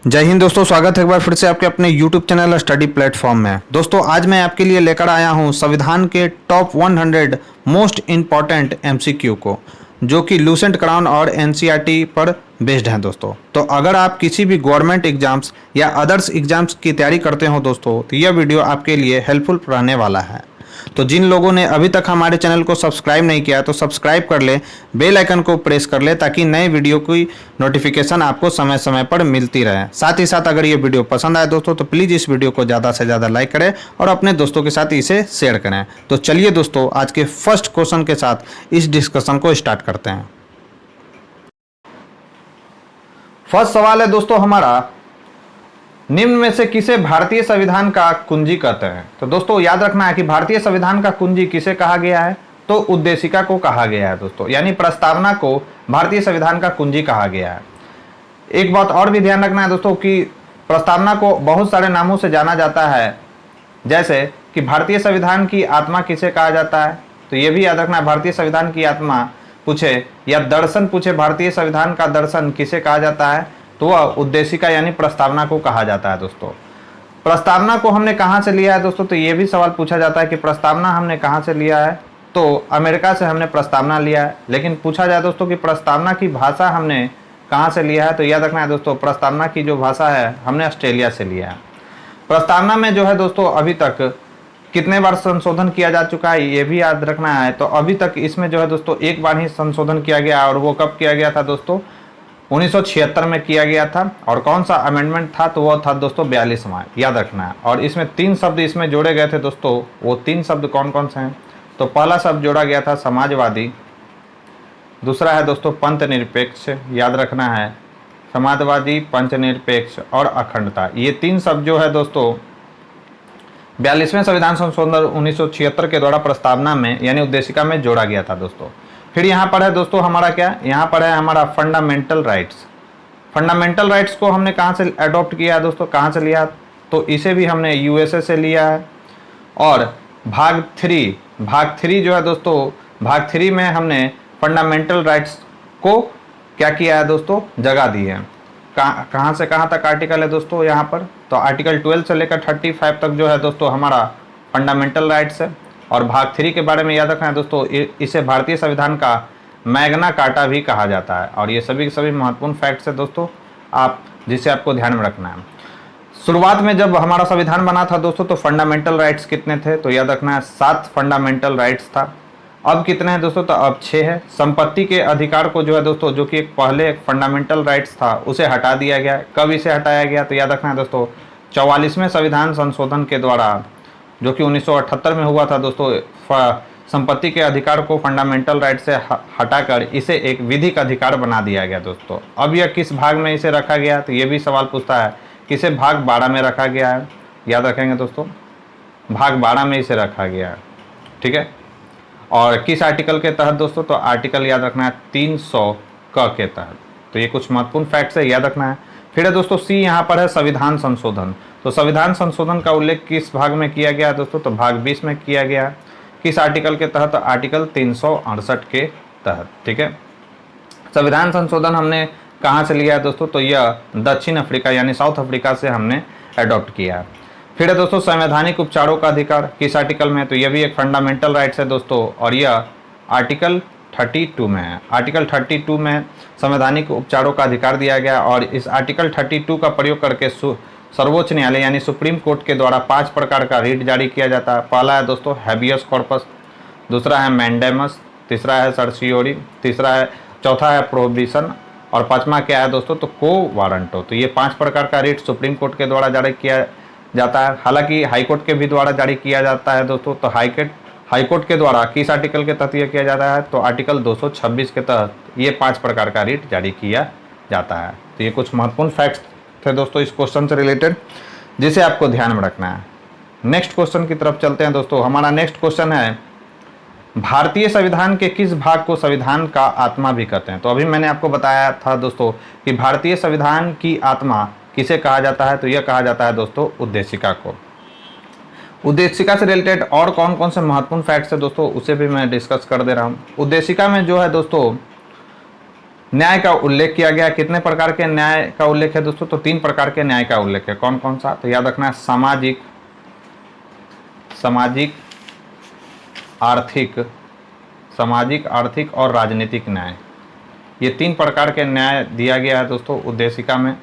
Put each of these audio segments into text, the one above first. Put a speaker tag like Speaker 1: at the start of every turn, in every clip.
Speaker 1: जय हिंद दोस्तों, स्वागत है एक बार फिर से आपके अपने YouTube चैनल स्टडी प्लेटफॉर्म में। दोस्तों आज मैं आपके लिए लेकर आया हूं संविधान के टॉप 100 मोस्ट इम्पॉर्टेंट MCQ को, जो कि लूसेंट क्राउन और NCERT पर बेस्ड हैं दोस्तों। तो अगर आप किसी भी गवर्नमेंट एग्जाम्स या अदर्स एग्जाम्स की तैयारी करते हो दोस्तों, तो यह वीडियो आपके लिए हेल्पफुल रहने वाला है। तो जिन लोगों ने अभी तक हमारे चैनल को सब्सक्राइब नहीं किया तो सब्सक्राइब कर ले, बेल आइकन को प्रेस कर ले, ताकि नए वीडियो की नोटिफिकेशन आपको समय समय पर मिलती रहे। साथ ही साथ अगर ये वीडियो पसंद आए दोस्तों तो प्लीज़ इस वीडियो को ज़्यादा से ज़्यादा लाइक करें और अपने दोस्तों के साथ इसे शेयर करें। तो चलिए दोस्तों आज के फर्स्ट क्वेश्चन के साथ इस डिस्कशन को स्टार्ट करते हैं। फर्स्ट सवाल है दोस्तों हमारा, निम्न में से किसे भारतीय संविधान का कुंजी कहते हैं? तो दोस्तों याद रखना है कि भारतीय संविधान का कुंजी किसे कहा गया है, तो उद्देशिका को कहा गया है दोस्तों, यानी प्रस्तावना को भारतीय संविधान का कुंजी कहा गया है। एक बात और भी ध्यान रखना है दोस्तों कि प्रस्तावना को बहुत सारे नामों से जाना जाता है, जैसे कि भारतीय संविधान की आत्मा किसे कहा जाता है, तो ये भी याद रखना है। भारतीय संविधान की आत्मा पूछे या दर्शन पूछे, भारतीय संविधान का दर्शन किसे कहा जाता है, तो वह उद्देशिका यानी प्रस्तावना को कहा जाता है दोस्तों। प्रस्तावना को हमने कहाँ से लिया है दोस्तों, तो ये भी सवाल पूछा जाता है कि प्रस्तावना हमने कहाँ से लिया है, तो अमेरिका से हमने प्रस्तावना लिया है। लेकिन पूछा जाए दोस्तों कि प्रस्तावना की भाषा हमने कहाँ से लिया है, तो याद रखना है दोस्तों प्रस्तावना की जो भाषा है हमने ऑस्ट्रेलिया से लिया है। प्रस्तावना में जो है दोस्तों अभी तक कितने बार संशोधन किया जा चुका है ये भी याद रखना है। तो अभी तक इसमें जो है दोस्तों एक बार ही संशोधन किया गया, और वो कब किया गया था दोस्तों, 1976 में किया गया था। और कौन सा अमेंडमेंट था, तो वो था दोस्तों 42वां, याद रखना है। और इसमें 3 शब्द इसमें जोड़े गए थे दोस्तों, वो 3 शब्द कौन कौन से हैं, तो पहला शब्द जोड़ा गया था समाजवादी, दूसरा है दोस्तों पंथ निरपेक्ष, याद रखना है समाजवादी, पंच निरपेक्ष और अखंडता। ये 3 शब्द जो है दोस्तों 42वें संविधान संशोधन 1976 के द्वारा प्रस्तावना में यानी उद्देशिका में जोड़ा गया था दोस्तों। फिर यहाँ पर है दोस्तों हमारा क्या, यहाँ पर है हमारा फंडामेंटल राइट्स। फंडामेंटल राइट्स को हमने कहाँ से अडॉप्ट किया है दोस्तों, कहाँ से लिया, तो इसे भी हमने USA से लिया है। और भाग 3 जो है दोस्तों, भाग 3 में हमने फंडामेंटल राइट्स को क्या किया है दोस्तों, जगह दी है। कहाँ से कहाँ तक आर्टिकल है दोस्तों यहाँ पर, तो आर्टिकल 12 से लेकर 35 तक जो है दोस्तों हमारा फंडामेंटल राइट्स है। और भाग 3 के बारे में याद रखना है दोस्तों, इसे भारतीय संविधान का मैग्ना कार्टा भी कहा जाता है। और ये सभी के सभी महत्वपूर्ण फैक्ट्स है दोस्तों, आप जिसे आपको ध्यान में रखना है। शुरुआत में जब हमारा संविधान बना था दोस्तों, तो फंडामेंटल राइट्स कितने थे, तो याद रखना है 7 फंडामेंटल राइट्स था। अब कितने हैं दोस्तों, तो अब 6 है। संपत्ति के अधिकार को जो है दोस्तों, जो कि एक पहले एक फंडामेंटल राइट्स था, उसे हटा दिया गया। कब इसे हटाया गया, तो याद रखना है दोस्तों 44वें संविधान संशोधन के द्वारा, जो कि 1978 में हुआ था दोस्तों। संपत्ति के अधिकार को फंडामेंटल राइट से हटाकर इसे एक विधिक अधिकार बना दिया गया दोस्तों। अब यह किस भाग में इसे रखा गया, तो ये भी सवाल पूछता है, किसे भाग 12 में रखा गया है, याद रखेंगे दोस्तों भाग 12 में इसे रखा गया है, ठीक है। और किस आर्टिकल के तहत दोस्तों, तो आर्टिकल याद रखना है 300 क के तहत। तो ये कुछ महत्वपूर्ण फैक्ट्स है, याद रखना है। फिर है दोस्तों C, यहाँ पर है संविधान संशोधन। तो संविधान संशोधन का उल्लेख किस भाग में किया गया दोस्तों, तो भाग 20 में किया गया। किस आर्टिकल के तहत, आर्टिकल 368 के तहत, ठीक है। संविधान संशोधन हमने कहाँ से लिया है दोस्तों, तो यह दक्षिण अफ्रीका यानी साउथ अफ्रीका से हमने अडॉप्ट किया है। फिर है दोस्तों संवैधानिक उपचारों का अधिकार, किस आर्टिकल में, तो यह भी एक फंडामेंटल राइट्स है दोस्तों, और यह आर्टिकल 32 में है। आर्टिकल 32 में संवैधानिक उपचारों का अधिकार दिया गया। और इस आर्टिकल 32 का प्रयोग करके सर्वोच्च न्यायालय यानी सुप्रीम कोर्ट के द्वारा 5 प्रकार का रीट जारी किया जाता है। पहला है दोस्तों हैबियस कॉर्पस, दूसरा है मैंडेमस, तीसरा है सर्सियोरी, चौथा है प्रोहिबिशन, और 5वां क्या है दोस्तों, तो को वारंटो। तो ये 5 प्रकार का रीट सुप्रीम कोर्ट के द्वारा जारी किया जाता है। हालांकि हाईकोर्ट के भी द्वारा जारी किया जाता है दोस्तों। तो हाईकोर्ट के द्वारा किस आर्टिकल के तहत यह किया जाता है, तो आर्टिकल 226 के तहत ये 5 प्रकार का रीट जारी किया जाता है। तो ये कुछ महत्वपूर्ण फैक्ट्स थे दोस्तों इस क्वेश्चन से रिलेटेड, जिसे आपको ध्यान में रखना है। नेक्स्ट क्वेश्चन की तरफ चलते हैं दोस्तों। हमारा नेक्स्ट क्वेश्चन है, भारतीय संविधान के किस भाग को संविधान का आत्मा भी कहते हैं? तो अभी मैंने आपको बताया था दोस्तों कि भारतीय संविधान की आत्मा किसे कहा जाता है, तो यह कहा जाता है दोस्तों उद्देशिका को। उद्देशिका से रिलेटेड और कौन कौन से महत्वपूर्ण फैक्ट्स है दोस्तों, उसे भी मैं डिस्कस कर दे रहा हूँ। उद्देशिका में जो है दोस्तों न्याय का उल्लेख किया गया। कितने प्रकार के न्याय का उल्लेख है दोस्तों? तो 3 प्रकार के न्याय का उल्लेख है। कौन कौन सा? तो याद रखना है, सामाजिक सामाजिक आर्थिक और राजनीतिक न्याय। ये 3 प्रकार के न्याय दिया गया है दोस्तों उद्देशिका में।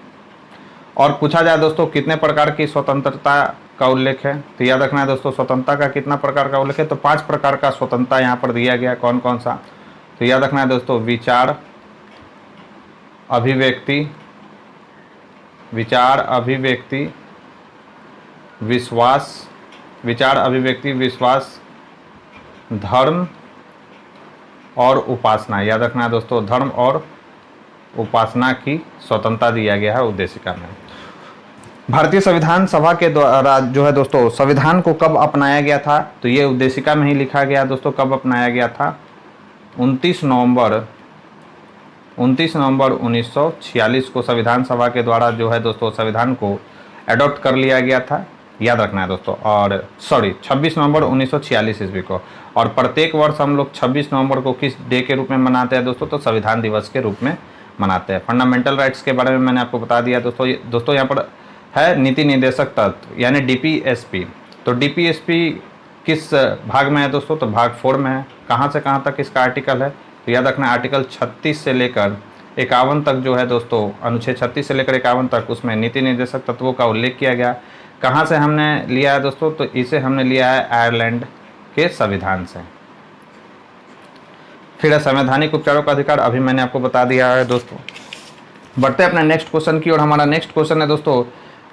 Speaker 1: और पूछा जाए दोस्तों कितने प्रकार की स्वतंत्रता का उल्लेख है, तो याद रखना है दोस्तों स्वतंत्रता का कितना प्रकार का उल्लेख है? तो 5 प्रकार का स्वतंत्रता यहाँ पर दिया गया है। कौन कौन सा? तो याद रखना है दोस्तों, विचार अभिव्यक्ति विश्वास, धर्म और उपासना। याद रखना है दोस्तों, धर्म और उपासना की स्वतंत्रता दिया गया है उद्देशिका में। भारतीय संविधान सभा के द्वारा जो है दोस्तों संविधान को कब अपनाया गया था? तो ये उद्देशिका में ही लिखा गया दोस्तों। कब अपनाया गया था? 29 नवंबर 1946 को संविधान सभा के द्वारा जो है दोस्तों संविधान को एडॉप्ट कर लिया गया था। याद रखना है दोस्तों। और 26 नवंबर 1946 ईस्वी को। और प्रत्येक वर्ष हम लोग 26 नवंबर को किस डे के रूप में मनाते हैं दोस्तों? तो संविधान दिवस के रूप में मनाते हैं। फंडामेंटल राइट्स के बारे में मैंने आपको बता दिया दोस्तों यहाँ पर है नीति निर्देशक तत्व यानी डीपीएसपी। तो डीपीएसपी किस भाग में है दोस्तों? तो भाग 4 में है। कहाँ से कहाँ तक इसका आर्टिकल है? तो याद रखना आर्टिकल 36 से लेकर 51 तक जो है दोस्तों, अनुच्छेद 36 से लेकर 51 तक उसमें नीति निर्देशक तत्वों का उल्लेख किया गया। कहाँ से हमने लिया है दोस्तों? तो इसे हमने लिया है आयरलैंड के संविधान से। फिर है संवैधानिक उपचारों का अधिकार, अभी मैंने आपको बता दिया है दोस्तों। बढ़ते हैं अपने नेक्स्ट क्वेश्चन की ओर। हमारा नेक्स्ट क्वेश्चन है दोस्तों,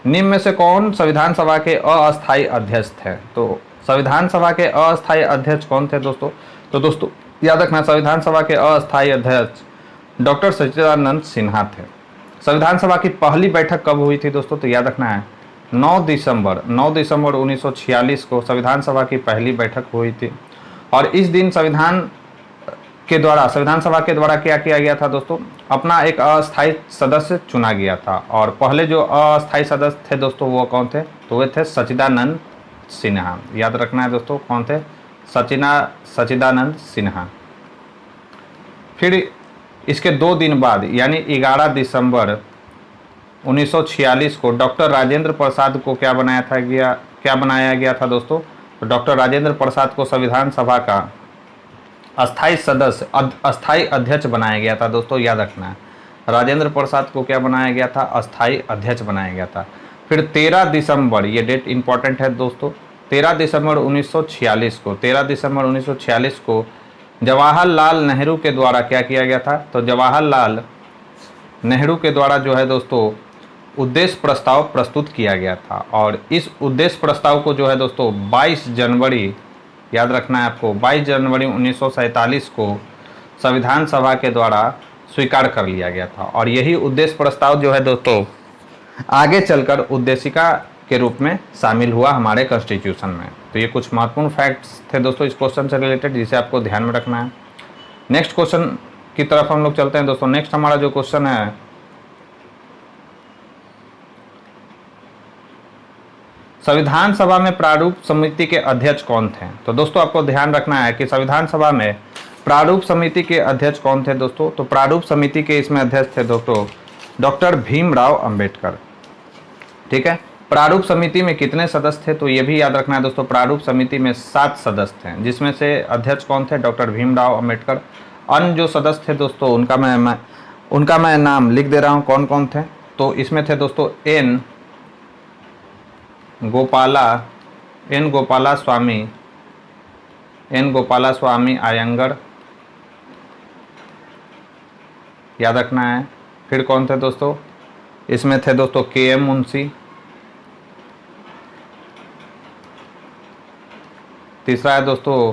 Speaker 1: निम्न में से कौन संविधान सभा के अस्थायी अध्यक्ष थे? तो संविधान सभा के अस्थायी अध्यक्ष कौन थे दोस्तों? तो दोस्तों याद रखना संविधान सभा के अस्थायी अध्यक्ष डॉक्टर सच्चिदानंद सिन्हा थे। संविधान सभा की पहली बैठक कब हुई थी दोस्तों? तो याद रखना है 9 दिसंबर 1946 को संविधान सभा की पहली बैठक हुई थी। और इस दिन संविधान सभा के द्वारा क्या किया गया था दोस्तों? अपना एक अस्थायी सदस्य चुना गया था। और पहले जो अस्थायी सदस्य थे दोस्तों वो कौन थे? तो वे थे सच्चिदानंद सिन्हा। याद रखना है दोस्तों कौन थे? सच्चिदानंद सिन्हा। फिर इसके 2 दिन बाद यानी 11 दिसंबर 1946 को डॉक्टर राजेंद्र प्रसाद को क्या बनाया गया था दोस्तों? तो डॉक्टर राजेंद्र प्रसाद को संविधान सभा का अस्थायी अध्यक्ष बनाया गया था दोस्तों। याद रखना है राजेंद्र प्रसाद को क्या बनाया गया था? अस्थायी अध्यक्ष बनाया गया था। फिर 13 दिसंबर, ये डेट इंपॉर्टेंट है दोस्तों, 13 दिसंबर 1946 को जवाहरलाल नेहरू के द्वारा क्या किया गया था? तो जवाहरलाल नेहरू के द्वारा जो है दोस्तों उद्देश्य प्रस्ताव प्रस्तुत किया गया था। और इस उद्देश्य प्रस्ताव को जो है दोस्तों 22 जनवरी, याद रखना है आपको, 22 जनवरी 1947 को संविधान सभा के द्वारा स्वीकार कर लिया गया था। और यही उद्देश्य प्रस्ताव जो है दोस्तों आगे चलकर उद्देशिका के रूप में शामिल हुआ हमारे कॉन्स्टिट्यूशन में। तो ये कुछ महत्वपूर्ण फैक्ट्स थे दोस्तों इस क्वेश्चन से रिलेटेड, जिसे आपको ध्यान में रखना है। नेक्स्ट क्वेश्चन की तरफ हम लोग चलते हैं दोस्तों। नेक्स्ट हमारा जो क्वेश्चन है, संविधान सभा में प्रारूप समिति के अध्यक्ष कौन थे? तो दोस्तों आपको ध्यान रखना है कि संविधान सभा में प्रारूप समिति के अध्यक्ष कौन थे दोस्तों? तो प्रारूप समिति के इसमें अध्यक्ष थे दोस्तों डॉक्टर भीमराव अंबेडकर। ठीक है। प्रारूप समिति में कितने सदस्य थे? तो ये भी याद रखना है दोस्तों, प्रारूप समिति में 7 सदस्य थे, जिसमें से अध्यक्ष कौन थे? डॉक्टर भीमराव अंबेडकर। अन्य जो सदस्य थे दोस्तों उनका मैं नाम लिख दे रहा हूँ कौन कौन थे। तो इसमें थे दोस्तों एन गोपाला स्वामी अयंगर, याद रखना है। फिर कौन थे दोस्तों? इसमें थे दोस्तों के.एम. मुंशी। तीसरा है दोस्तों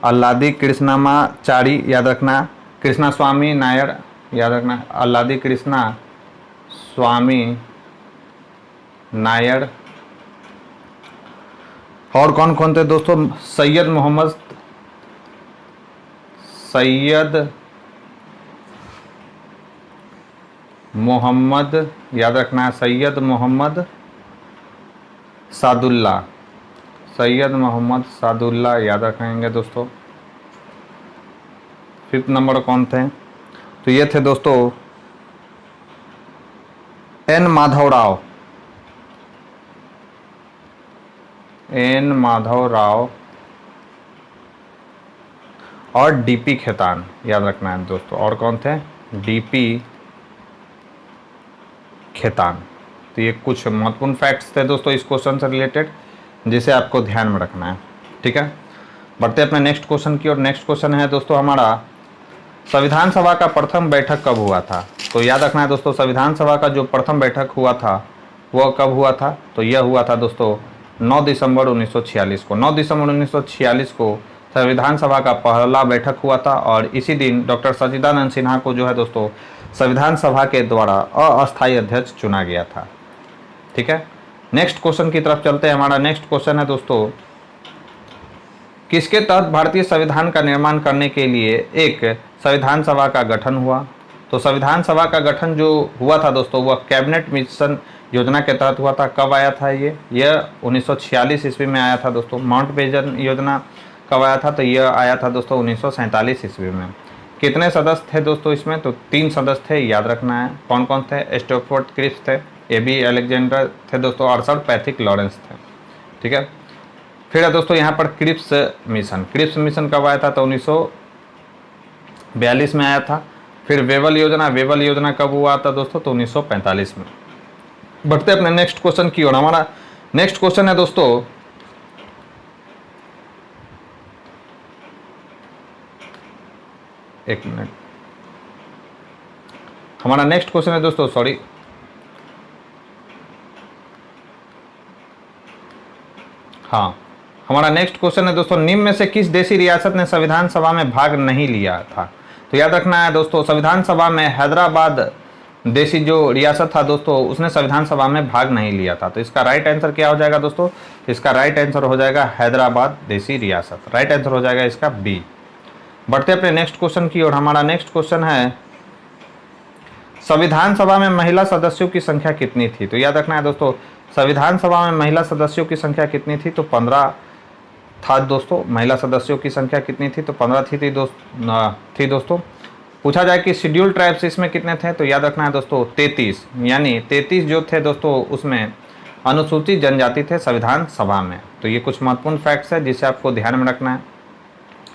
Speaker 1: अल्लादी कृष्णमाचारी, याद रखना। कृष्णा स्वामी नायर, याद रखना, अल्लादी कृष्णा स्वामी नायर। और कौन कौन थे दोस्तों? सैयद मोहम्मद, याद रखना है, सैयद मोहम्मद सादुल्ला, याद रखेंगे दोस्तों। 5th नंबर कौन थे? तो ये थे दोस्तों एन माधव राव, एन माधव राव और डीपी खेतान, याद रखना है दोस्तों। और कौन थे? डीपी खेतान। तो ये कुछ महत्वपूर्ण फैक्ट्स थे दोस्तों इस क्वेश्चन से रिलेटेड, जिसे आपको ध्यान में रखना है। ठीक है, बढ़ते अपने नेक्स्ट क्वेश्चन की ओर। नेक्स्ट क्वेश्चन है दोस्तों हमारा, संविधान सभा का प्रथम बैठक कब हुआ था? तो याद रखना है दोस्तों, संविधान सभा का जो प्रथम बैठक हुआ था वह कब हुआ था? तो यह हुआ था दोस्तों 9 दिसंबर 1946 को। 9 दिसंबर 1946 को संविधान सभा का पहला बैठक हुआ था और इसी दिन डॉक्टर सच्चिदानंद सिन्हा को जो है दोस्तों संविधान सभा के द्वारा अस्थायी अध्यक्ष चुना गया था। ठीक है, नेक्स्ट क्वेश्चन की तरफ चलते हैं। हमारा नेक्स्ट क्वेश्चन है दोस्तों, किसके तहत भारतीय संविधान का निर्माण करने के लिए एक संविधान सभा का गठन हुआ? तो संविधान सभा का गठन जो हुआ था दोस्तों वह कैबिनेट मिशन योजना के तहत हुआ था। कब आया था यह 1946 ईस्वी में आया था दोस्तों। माउंटबेटन योजना कब आया था? तो यह आया था दोस्तों 1947 ईस्वी में। कितने सदस्य थे दोस्तों इसमें? तो 3 सदस्य थे, याद रखना है। कौन कौन थे? स्टैफोर्ड क्रिप्स थे, AB अलेक्जेंडर थे दोस्तों और सर पैथिक लॉरेंस थे। ठीक है, फिर है दोस्तों यहाँ पर क्रिप्स मिशन। क्रिप्स मिशन कब आया था? तो 1942 में आया था। फिर वेवल योजना, वेवल योजना कब हुआ था दोस्तों? तो 1945 में। बढ़ते अपने नेक्स्ट क्वेश्चन की ओर। हमारा नेक्स्ट क्वेश्चन है दोस्तों, एक मिनट, हमारा नेक्स्ट क्वेश्चन है दोस्तों, सॉरी, हाँ, हमारा नेक्स्ट क्वेश्चन है दोस्तों, निम्न में से किस देशी रियासत ने संविधान सभा में भाग नहीं लिया था? तो याद रखना है दोस्तों, संविधान सभा में हैदराबाद देशी जो रियासत था दोस्तों उसने संविधान सभा में भाग नहीं लिया था। तो इसका राइट आंसर क्या हो जाएगा दोस्तों? इसका राइट आंसर हो जाएगा हैदराबाद देशी रियासत। राइट आंसर हो जाएगा इसका बी। बढ़ते अपने नेक्स्ट क्वेश्चन की ओर। हमारा नेक्स्ट क्वेश्चन है, संविधान सभा में महिला सदस्यों की संख्या कितनी थी? तो याद रखना है दोस्तों, संविधान सभा में महिला सदस्यों की संख्या कितनी थी? तो 15 था दोस्तों। महिला सदस्यों की संख्या कितनी थी? तो 15 थी दोस्तों। पूछा जाए कि शेड्यूल ट्राइब्स इसमें कितने थे? तो याद रखना है दोस्तों 33, यानी 33 जो थे दोस्तों उसमें अनुसूचित जनजाति थे संविधान सभा में। तो ये कुछ महत्वपूर्ण फैक्ट्स है जिसे आपको ध्यान में रखना है।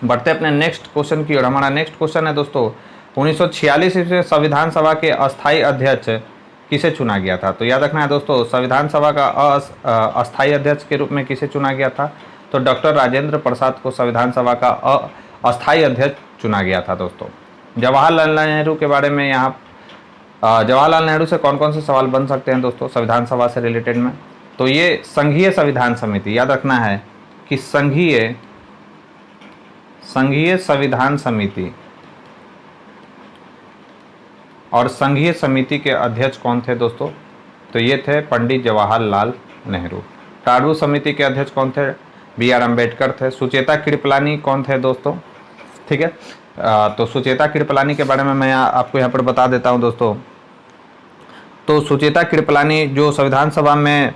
Speaker 1: बढ़ते अपने नेक्स्ट क्वेश्चन की ओर। हमारा नेक्स्ट क्वेश्चन है दोस्तों, 1946 में संविधान सभा के अस्थायी अध्यक्ष किसे चुना गया था? तो याद रखना है दोस्तों, संविधान सभा का अस्थायी अध्यक्ष के रूप में किसे चुना गया था? तो डॉक्टर राजेंद्र प्रसाद को संविधान सभा का अस्थायी अध्यक्ष चुना गया था दोस्तों। जवाहरलाल नेहरू के बारे में यहाँ, जवाहरलाल नेहरू से कौन कौन से सवाल बन सकते हैं दोस्तों संविधान सभा से रिलेटेड में? तो ये संघीय संविधान समिति, याद रखना है कि संघीय संविधान समिति और संघीय समिति के अध्यक्ष कौन थे दोस्तों? तो ये थे पंडित जवाहरलाल नेहरू। प्रारूप समिति के अध्यक्ष कौन थे? BR अम्बेडकर थे। सुचेता कृपलानी कौन थे दोस्तों? ठीक है, तो सुचेता कृपलानी के बारे में मैं आपको यहाँ पर बता देता हूँ दोस्तों। तो सुचेता कृपलानी जो संविधान सभा में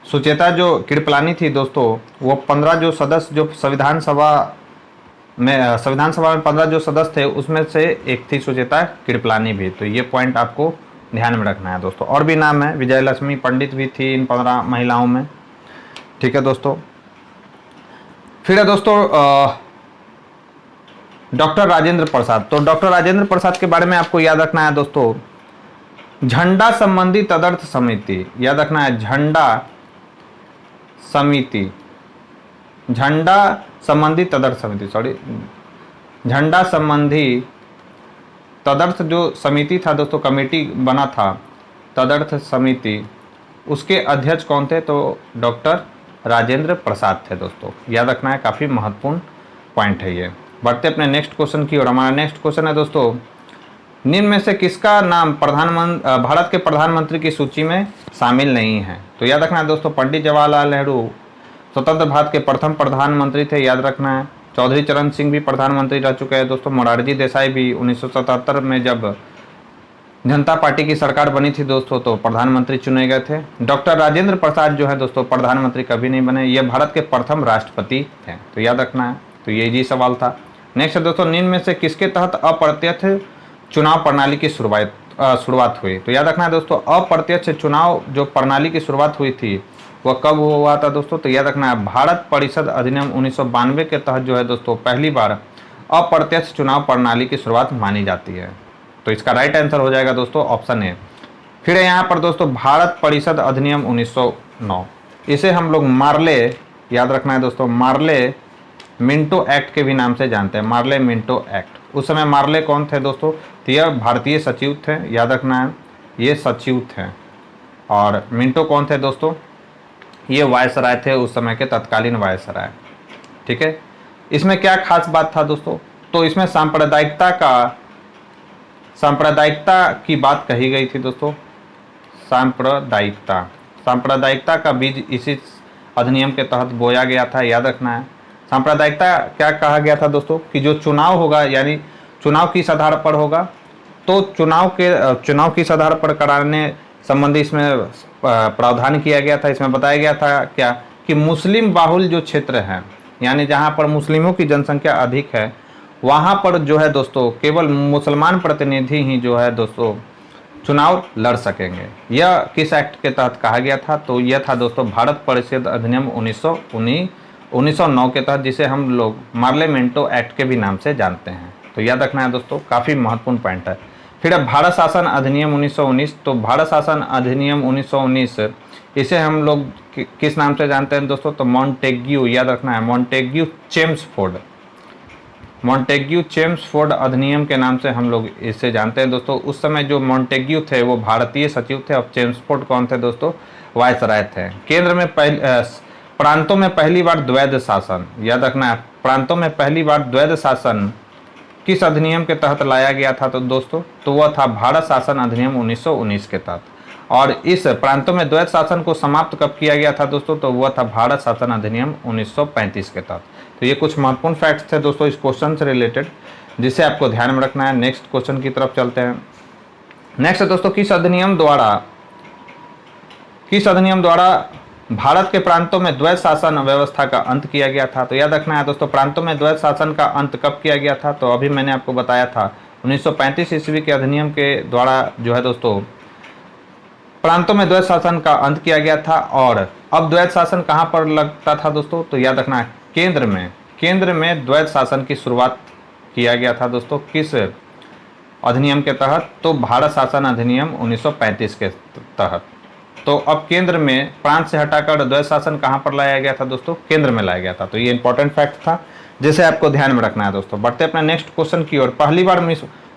Speaker 1: सुचेता जो कृपलानी थी दोस्तों वो 15 जो सदस्य जो संविधान सभा में 15 जो सदस्य थे उसमें से एक थी सुचेता कृपलानी भी। तो ये पॉइंट आपको ध्यान में रखना है दोस्तों। और भी नाम है, विजयलक्ष्मी पंडित भी थी इन 15 महिलाओं में। ठीक है दोस्तों, फिर है दोस्तों डॉक्टर राजेंद्र प्रसाद। तो डॉक्टर राजेंद्र प्रसाद के बारे में आपको याद रखना है दोस्तों, झंडा संबंधी तदर्थ समिति, याद रखना है झंडा संबंधी तदर्थ समिति, झंडा संबंधी तदर्थ जो समिति था दोस्तों, कमेटी बना था तदर्थ समिति, उसके अध्यक्ष कौन थे? तो डॉक्टर राजेंद्र प्रसाद थे दोस्तों। याद रखना है, काफ़ी महत्वपूर्ण पॉइंट है ये। बढ़ते अपने नेक्स्ट क्वेश्चन की ओर। हमारा नेक्स्ट क्वेश्चन है दोस्तों, निम्न में से किसका नाम भारत के प्रधानमंत्री की सूची में शामिल नहीं है? तो याद रखना है दोस्तों, पंडित जवाहरलाल नेहरू स्वतंत्र भारत के प्रथम प्रधानमंत्री थे, याद रखना है। चौधरी चरण सिंह भी प्रधानमंत्री रह चुके हैं दोस्तों। मोरारजी देसाई भी 1977 में जब जनता पार्टी की सरकार बनी थी दोस्तों तो प्रधानमंत्री चुने गए थे। डॉक्टर राजेंद्र प्रसाद जो है दोस्तों प्रधानमंत्री कभी नहीं बने, ये भारत के प्रथम राष्ट्रपति थे, तो याद रखना है। तो ये जी सवाल था। नेक्स्ट है दोस्तों, निम्न में से किसके तहत अप्रत्यक्ष चुनाव प्रणाली की शुरुआत हुई? तो याद रखना है दोस्तों, अप्रत्यक्ष चुनाव जो प्रणाली की शुरुआत हुई थी वह कब हुआ था दोस्तों? तो याद रखना है, भारत परिषद अधिनियम 1992 के तहत जो है दोस्तों पहली बार अप्रत्यक्ष चुनाव प्रणाली की शुरुआत मानी जाती है। तो इसका राइट आंसर हो जाएगा दोस्तों ऑप्शन ए। फिर यहाँ पर दोस्तों भारत परिषद अधिनियम 1909, इसे हम लोग मार्ले, याद रखना है दोस्तों, मार्ले मिंटो एक्ट के भी नाम से जानते हैं, मार्ले मिंटो एक्ट। उस समय मार्ले कौन थे दोस्तों? तो यह भारतीय सचिव थे, याद रखना है, ये सचिव थे। और मिंटो कौन थे दोस्तों? ये वायसराय थे, उस समय के तत्कालीन वायसराय। ठीक है, इसमें क्या खास बात था दोस्तों? तो इसमें सांप्रदायिकता की बात कही गई थी दोस्तों। सांप्रदायिकता का बीज इसी अधिनियम के तहत बोया गया था, याद रखना है। सांप्रदायिकता क्या कहा गया था दोस्तों? कि जो चुनाव होगा, यानी चुनाव किस आधार पर होगा? तो चुनाव किस आधार पर कराने संबंधी इसमें प्रावधान किया गया था। इसमें बताया गया था क्या कि मुस्लिम बाहुल जो क्षेत्र है, यानी जहाँ पर मुस्लिमों की जनसंख्या अधिक है, वहाँ पर जो है दोस्तों केवल मुसलमान प्रतिनिधि ही जो है दोस्तों चुनाव लड़ सकेंगे। यह किस एक्ट के तहत कहा गया था? तो यह था दोस्तों भारत परिषद अधिनियम 1909 के तहत, जिसे हम लोग मार्लेमेंटो एक्ट के भी नाम से जानते हैं। तो याद रखना है दोस्तों, काफ़ी महत्वपूर्ण पॉइंट है। फिर अब भारत शासन अधिनियम 1919, तो भारत शासन अधिनियम 1919 इसे हम लोग किस नाम से जानते हैं दोस्तों? तो मॉन्टेग्यू, याद रखना है, मॉन्टेग्यू चेम्सफोर्ड अधिनियम के नाम से हम लोग इसे जानते हैं दोस्तों। उस समय जो मॉन्टेग्यू थे वो भारतीय सचिव थे, और चेम्सफोर्ड कौन थे दोस्तों? वायसराय थे। केंद्र में प्रांतों में पहली बार द्वैध शासन, याद रखना है, प्रांतों में पहली बार द्वैध शासन किस अधिनियम के तहत लाया गया था? तो दोस्तों तो वह था भारत शासन अधिनियम 1919 के तहत। और इस प्रांतों में द्वैध शासन को समाप्त कब किया गया था दोस्तों? तो वह था भारत शासन अधिनियम 1935 के तहत। तो ये कुछ महत्वपूर्ण फैक्ट्स थे दोस्तों इस क्वेश्चन से रिलेटेड, जिसे आपको ध्यान में रखना है। नेक्स्ट क्वेश्चन की तरफ चलते हैं। नेक्स्ट है दोस्तों, किस अधिनियम द्वारा भारत के प्रांतों में द्वैध शासन व्यवस्था का अंत किया गया था? तो याद रखना है दोस्तों, प्रांतों में द्वैध शासन का अंत कब किया गया था? तो अभी मैंने आपको बताया था 1935 ईस्वी के अधिनियम के द्वारा जो है दोस्तों प्रांतों में द्वैध शासन का अंत किया गया था। और अब द्वैध शासन कहाँ पर लगता था दोस्तों? तो याद रखना है, केंद्र में द्वैध शासन की शुरुआत किया गया था दोस्तों, किस अधिनियम के तहत? तो भारत शासन अधिनियम 1935 के तहत। तो अब केंद्र में प्रांत से हटाकर द्वैध शासन कहाँ पर लाया गया था दोस्तों? केंद्र में लाया गया था। तो ये इंपॉर्टेंट फैक्ट था जिसे आपको ध्यान में रखना है दोस्तों। बढ़ते अपने नेक्स्ट क्वेश्चन की ओर। पहली बार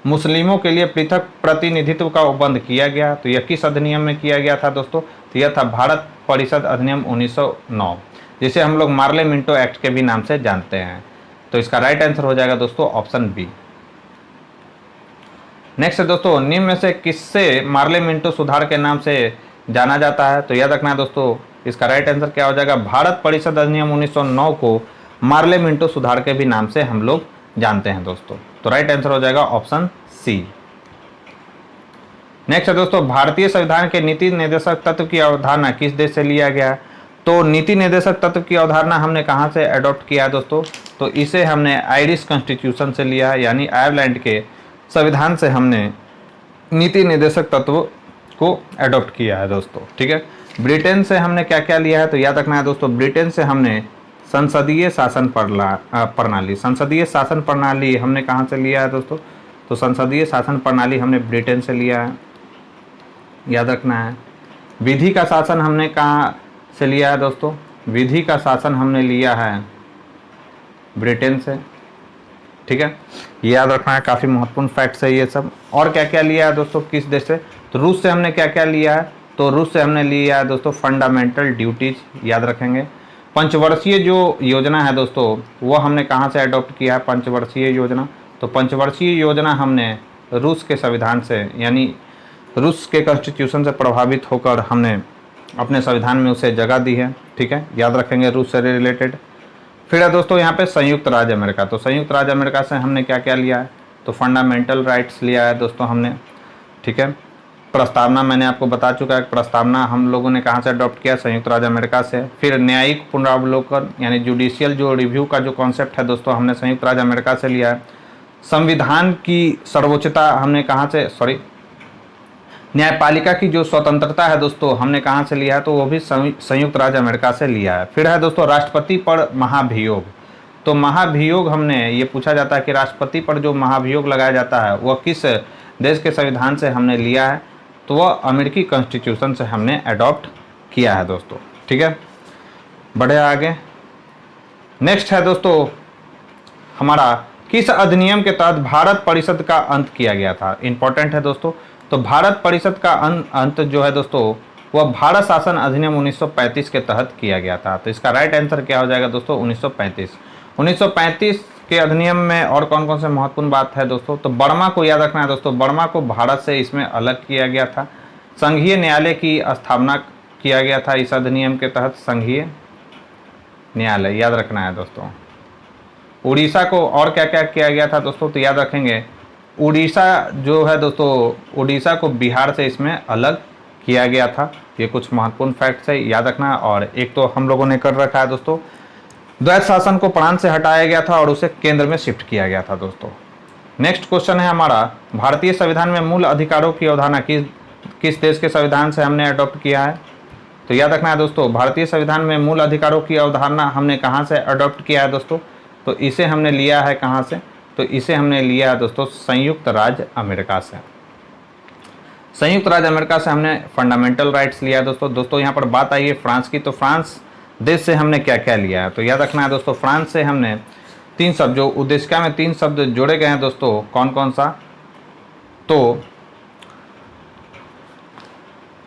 Speaker 1: मुस्लिमों के लिए पृथक प्रतिनिधित्व का उपबंध किया गया, तो यह किस अधिनियम में किया गया था दोस्तों? तो यह था भारत परिषद अधिनियम 1909, जिसे हम लोग मार्लेमेंटो एक्ट के भी नाम से जानते हैं। तो इसका राइट आंसर हो जाएगा दोस्तों ऑप्शन बी। नेक्स्ट है दोस्तों, निम्न में से किससे मार्लेमेंटो सुधार के नाम से जाना जाता है? तो याद रखना है दोस्तों, इसका राइट आंसर क्या हो जाएगा? भारत परिषद अधिनियम 1909 को मार्लेमेंटो सुधार के भी नाम से हम लोग जानते हैं दोस्तों। तो राइट आंसर हो जाएगा ऑप्शन सी। नेक्स्ट है दोस्तों, भारतीय संविधान के नीति निर्देशक तत्व की अवधारणा किस देश से लिया गया? तो नीति निर्देशक तत्व की अवधारणा हमने कहाँ से अडॉप्ट किया है दोस्तों? तो इसे हमने आयरिश कॉन्स्टिट्यूशन से लिया है, यानी आयरलैंड के संविधान से हमने नीति निर्देशक तत्व को अडॉप्ट किया है दोस्तों। ठीक है, ब्रिटेन से हमने क्या क्या लिया है? तो याद रखना है दोस्तों, ब्रिटेन से हमने संसदीय शासन प्रणाली हमने कहाँ से लिया है दोस्तों? तो संसदीय शासन प्रणाली हमने ब्रिटेन से लिया है, याद रखना है। विधि का शासन हमने कहाँ से लिया है दोस्तों? विधि का शासन हमने लिया है ब्रिटेन से। ठीक है, ये याद रखना है, काफ़ी महत्वपूर्ण फैक्ट्स है ये सब। और क्या क्या लिया है दोस्तों किस देश से? तो रूस से हमने क्या क्या लिया है? तो रूस से हमने लिया है दोस्तों फंडामेंटल ड्यूटीज, याद रखेंगे। पंचवर्षीय जो योजना है दोस्तों वो हमने कहाँ से अडॉप्ट किया है? पंचवर्षीय योजना। तो पंचवर्षीय योजना हमने रूस के संविधान से, यानी रूस के कॉन्स्टिट्यूशन से प्रभावित होकर हमने अपने संविधान में उसे जगह दी है। ठीक है, याद रखेंगे रूस से रिलेटेड। फिर है दोस्तों यहाँ पे संयुक्त राज्य अमेरिका। तो संयुक्त राज्य अमेरिका से हमने क्या क्या लिया है? तो फंडामेंटल राइट्स लिया है दोस्तों हमने। ठीक ठीक है। प्रस्तावना मैंने आपको बता चुका है, प्रस्तावना हम लोगों ने कहाँ से अडॉप्ट किया, संयुक्त राज्य अमेरिका से। फिर न्यायिक पुनरावलोकन यानी जुडिशियल जो रिव्यू का जो कॉन्सेप्ट है दोस्तों, हमने संयुक्त राज्य अमेरिका से लिया है। संविधान की सर्वोच्चता हमने कहाँ से, न्यायपालिका की जो स्वतंत्रता है दोस्तों, हमने कहाँ से लिया है, तो वो भी संयुक्त राज्य अमेरिका से लिया है। फिर है दोस्तों राष्ट्रपति पर महाभियोग। तो महाभियोग हमने ये पूछा जाता है कि राष्ट्रपति पर जो महाभियोग लगाया जाता है वह किस देश के संविधान से हमने लिया है, तो वह अमेरिकी कॉन्स्टिट्यूशन से हमने अडॉप्ट किया है दोस्तों, ठीक है। बढ़े आगे। नेक्स्ट है दोस्तों हमारा, किस अधिनियम के तहत भारत परिषद का अंत किया गया था। इंपॉर्टेंट है दोस्तों। तो भारत परिषद का अंत जो है दोस्तों, वह भारत शासन अधिनियम 1935 के तहत किया गया था। तो इसका राइट आंसर क्या हो जाएगा दोस्तों, 1935। 1935 के अधिनियम में और कौन कौन से महत्वपूर्ण बात है दोस्तों, तो बर्मा को याद रखना है दोस्तों, बर्मा को भारत से इसमें अलग किया गया था। संघीय न्यायालय की स्थापना किया गया था इस अधिनियम के तहत, संघीय न्यायालय याद रखना है दोस्तों। उड़ीसा को और क्या क्या किया गया था दोस्तों, तो याद रखेंगे उड़ीसा जो है दोस्तों, उड़ीसा को बिहार से इसमें अलग किया गया था। ये कुछ महत्वपूर्ण फैक्ट्स है, याद रखना। और एक तो हम लोगों ने कर रखा है दोस्तों, द्वैत शासन को प्रांत से हटाया गया था और उसे केंद्र में शिफ्ट किया गया था दोस्तों। नेक्स्ट क्वेश्चन है हमारा, भारतीय संविधान में मूल अधिकारों की अवधारणा किस देश के संविधान से हमने अडॉप्ट किया है। तो याद रखना है दोस्तों, भारतीय संविधान में मूल अधिकारों की अवधारणा हमने कहाँ से अडॉप्ट किया है दोस्तों, तो इसे हमने लिया है कहाँ से, तो इसे हमने लिया है दोस्तों संयुक्त राज्य अमेरिका से। संयुक्त राज्य अमेरिका से हमने फंडामेंटल राइट्स लिया है दोस्तों। यहाँ पर बात आई है फ्रांस की, तो फ्रांस देश से हमने क्या क्या लिया है, तो याद रखना है दोस्तों, फ्रांस से हमने 3 शब्द, जो उद्देशिका में 3 शब्द जोड़े गए हैं दोस्तों, कौन कौन सा, तो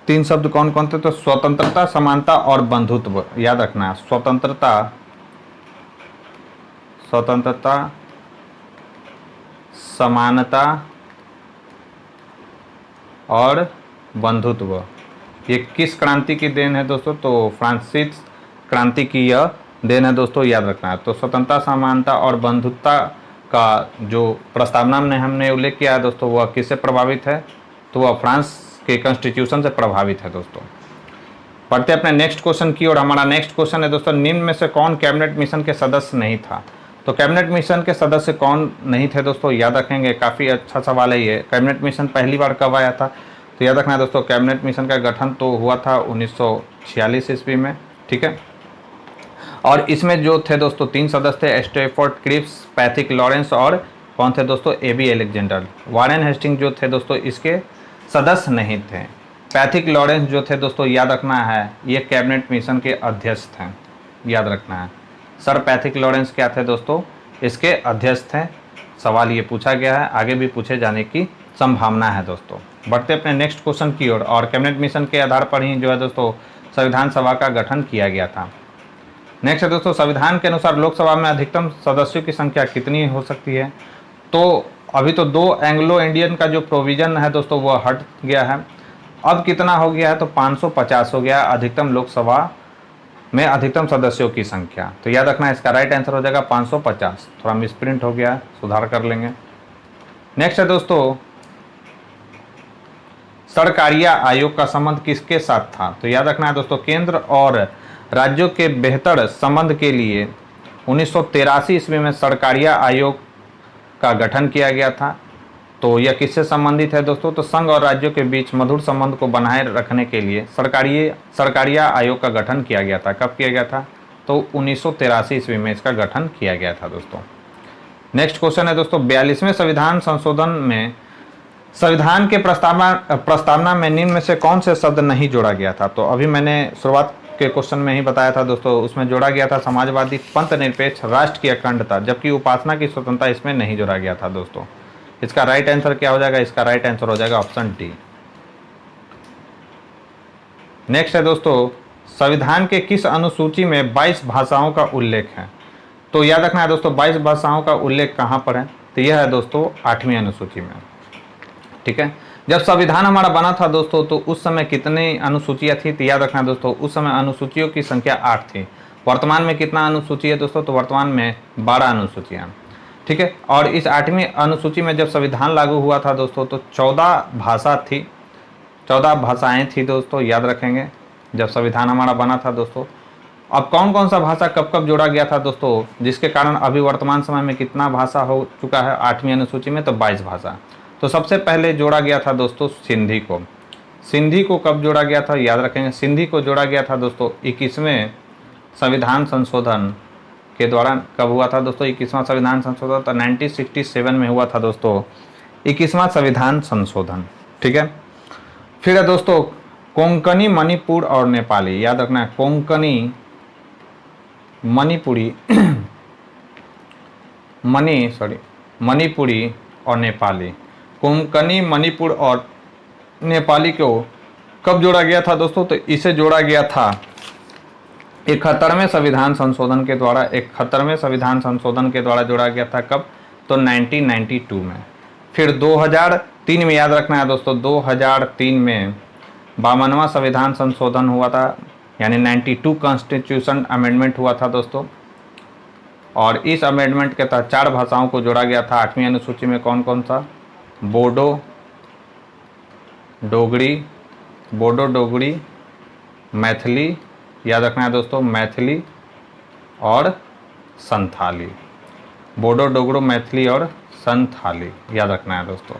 Speaker 1: 3 शब्द कौन कौन थे, तो स्वतंत्रता, समानता और बंधुत्व। याद रखना है, स्वतंत्रता, समानता और बंधुत्व। ये किस क्रांति की देन है दोस्तों, तो फ्रांसीसी क्रांति की यह देन है दोस्तों, याद रखना है। तो स्वतंत्रता, समानता और बंधुत्वता का जो प्रस्तावना में हमने उल्लेख किया है दोस्तों, वह किससे प्रभावित है, तो वह फ्रांस के कॉन्स्टिट्यूशन से प्रभावित है दोस्तों। पढ़ते अपने नेक्स्ट क्वेश्चन की, और हमारा नेक्स्ट क्वेश्चन है दोस्तों, निम्न में से कौन कैबिनेट मिशन के सदस्य नहीं था। तो कैबिनेट मिशन के सदस्य कौन नहीं थे दोस्तों, याद रखेंगे, काफ़ी अच्छा सवाल है ये। कैबिनेट मिशन पहली बार कब आया था, तो याद रखना है दोस्तों, कैबिनेट मिशन का गठन तो हुआ था 1946 ईस्वी में, ठीक है। और इसमें जो थे दोस्तों 3 सदस्य थे, स्टैफोर्ड क्रिप्स, पैथिक लॉरेंस और कौन थे दोस्तों, एबी अलेक्जेंडर। वारेन हेस्टिंग जो थे दोस्तों इसके सदस्य नहीं थे। पैथिक लॉरेंस जो थे दोस्तों, याद रखना है, ये कैबिनेट मिशन के अध्यक्ष थे, याद रखना है। सर पैथिक लॉरेंस क्या थे दोस्तों, इसके अध्यक्ष थे। सवाल ये पूछा गया है, आगे भी पूछे जाने की संभावना है दोस्तों। बढ़ते अपने नेक्स्ट क्वेश्चन की ओर, और कैबिनेट मिशन के आधार पर ही जो है दोस्तों संविधान सभा का गठन किया गया था। नेक्स्ट है दोस्तों, संविधान के अनुसार लोकसभा में अधिकतम सदस्यों की संख्या कितनी हो सकती है। तो अभी तो 2 एंग्लो इंडियन का जो प्रोविज़न है दोस्तों वह हट गया है। अब कितना हो गया है, तो 550 हो गया अधिकतम लोकसभा में अधिकतम सदस्यों की संख्या। तो याद रखना है, इसका राइट आंसर हो जाएगा 550। थोड़ा मिसप्रिंट हो गया, सुधार कर लेंगे। नेक्स्ट है दोस्तों, सरकारिया आयोग का संबंध किसके साथ था। तो याद रखना है दोस्तों, केंद्र और राज्यों के बेहतर संबंध के लिए 1983 ईस्वी में सरकारिया आयोग का गठन किया गया था। तो यह किससे संबंधित है दोस्तों, तो संघ और राज्यों के बीच मधुर संबंध को बनाए रखने के लिए सरकारिया आयोग का गठन किया गया था। कब किया गया था, तो 1983 ईस्वी में इसका गठन किया गया था दोस्तों। नेक्स्ट क्वेश्चन है दोस्तों, 42वें संविधान संशोधन में संविधान के प्रस्तावना में निम्न में से कौन से शब्द नहीं जोड़ा गया था। तो अभी मैंने शुरुआत के क्वेश्चन में ही बताया था दोस्तों, उसमें जोड़ा गया था समाजवादी, पंथ निरपेक्ष, राष्ट्र की अखंडता, जबकि उपासना की स्वतंत्रता इसमें नहीं जोड़ा गया था दोस्तों। इसका राइट आंसर क्या हो जाएगा, इसका राइट आंसर हो जाएगा ऑप्शन डी। नेक्स्ट है दोस्तों, संविधान के किस अनुसूची में 22 भाषाओं का उल्लेख है। तो याद रखना है दोस्तों, 22 भाषाओं का उल्लेख कहाँ पर है, तो यह है दोस्तों 8वीं अनुसूची में, ठीक है। जब संविधान हमारा बना था दोस्तों, तो उस समय कितनी अनुसूचियाँ थी, तो याद रखना दोस्तों, उस समय अनुसूचियों की संख्या 8 थी। वर्तमान में कितना अनुसूची है दोस्तों, तो वर्तमान में 12 अनुसूचियाँ। ठीक है। और इस 8वीं अनुसूची में जब संविधान लागू हुआ था दोस्तों तो 14 भाषा थी, 14 भाषाएं थी दोस्तों, याद रखेंगे जब संविधान हमारा बना था दोस्तों। अब कौन कौन सा भाषा कब कब जोड़ा गया था दोस्तों, जिसके कारण अभी वर्तमान समय में कितना भाषा हो चुका है 8वीं अनुसूची में, तो 22 भाषा। तो सबसे पहले जोड़ा गया था दोस्तों सिंधी को। सिंधी को कब जोड़ा गया था, याद रखेंगे, सिंधी को जोड़ा गया था दोस्तों 21वें संविधान संशोधन के दौरान। कब हुआ था दोस्तों 21वां संविधान संशोधन, तो 1967 में हुआ था दोस्तों 21वां संविधान संशोधन, ठीक है। फिर है दोस्तों कोंकणी, मणिपुर और नेपाली, याद रखना है, कोंकणी, मणिपुरी मणिपुरी और नेपाली। कोंकणी, मणिपुर और नेपाली को कब जोड़ा गया था दोस्तों, तो इसे जोड़ा गया था 71वें संविधान संशोधन के द्वारा। 71वें संविधान संशोधन के द्वारा जोड़ा गया था, कब, तो 1992 में। फिर 2003 में, याद रखना है दोस्तों, 2003 में 52वां संविधान संशोधन हुआ था, यानी 92 कॉन्स्टिट्यूशन अमेंडमेंट हुआ था दोस्तों। और इस अमेंडमेंट के तहत 4 भाषाओं को जोड़ा गया था 8वीं अनुसूची में। कौन कौन सा, बोडो डोगरी, मैथिली, याद रखना है दोस्तों, मैथिली और संथाली। बोडो, डोगरो, मैथिली और संथाली, याद रखना है दोस्तों।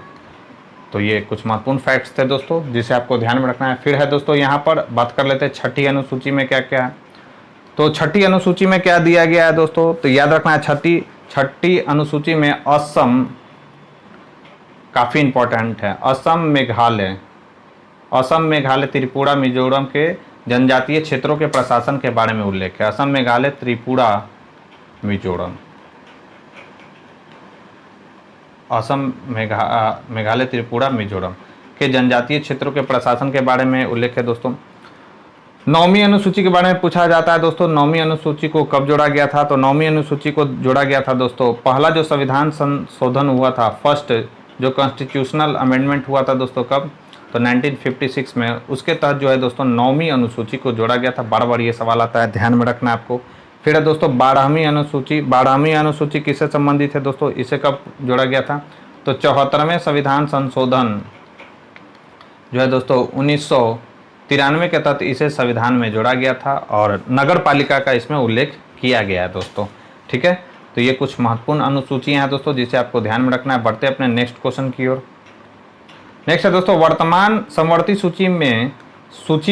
Speaker 1: तो ये कुछ महत्वपूर्ण फैक्ट्स थे दोस्तों, जिसे आपको ध्यान में रखना है। फिर है दोस्तों यहाँ पर बात कर लेते हैं छठी अनुसूची में क्या क्या है। तो छठी अनुसूची में क्या दिया गया है दोस्तों, तो याद रखना है छठी अनुसूची में असम काफ़ी इंपॉर्टेंट है। असम, मेघालय, त्रिपुरा, मिजोरम के जनजातीय क्षेत्रों के प्रशासन के बारे में उल्लेख है। असम, मेघालय, त्रिपुरा, मिजोरम। असम, मेघालय, त्रिपुरा, मिजोरम के जनजातीय क्षेत्रों के प्रशासन के बारे में उल्लेख है दोस्तों। 9वीं अनुसूची के बारे में पूछा जाता है दोस्तों, 9वीं अनुसूची को कब जोड़ा गया था, तो 9वीं अनुसूची को जोड़ा गया था दोस्तों, पहला जो संविधान संशोधन हुआ था, फर्स्ट जो कॉन्स्टिट्यूशनल अमेंडमेंट हुआ था दोस्तों, कब, तो 1956 में। उसके तहत जो है दोस्तों 9वीं अनुसूची को जोड़ा गया था। बार बार ये सवाल आता है, ध्यान में रखना है आपको। फिर है दोस्तों 12वीं अनुसूची। 12वीं अनुसूची किससे संबंधित है दोस्तों, इसे कब जोड़ा गया था, तो 74वें संविधान संशोधन जो है दोस्तों 1993 के तहत इसे संविधान में जोड़ा गया था और नगर पालिका का इसमें उल्लेख किया गया है दोस्तों, ठीक है। तो ये कुछ महत्वपूर्ण अनुसूचियाँ हैं दोस्तों, जिसे आपको ध्यान में रखना है। बढ़ते अपने नेक्स्ट क्वेश्चन की ओर। नेक्स्ट है दोस्तों वर्तमान समवर्ती सूची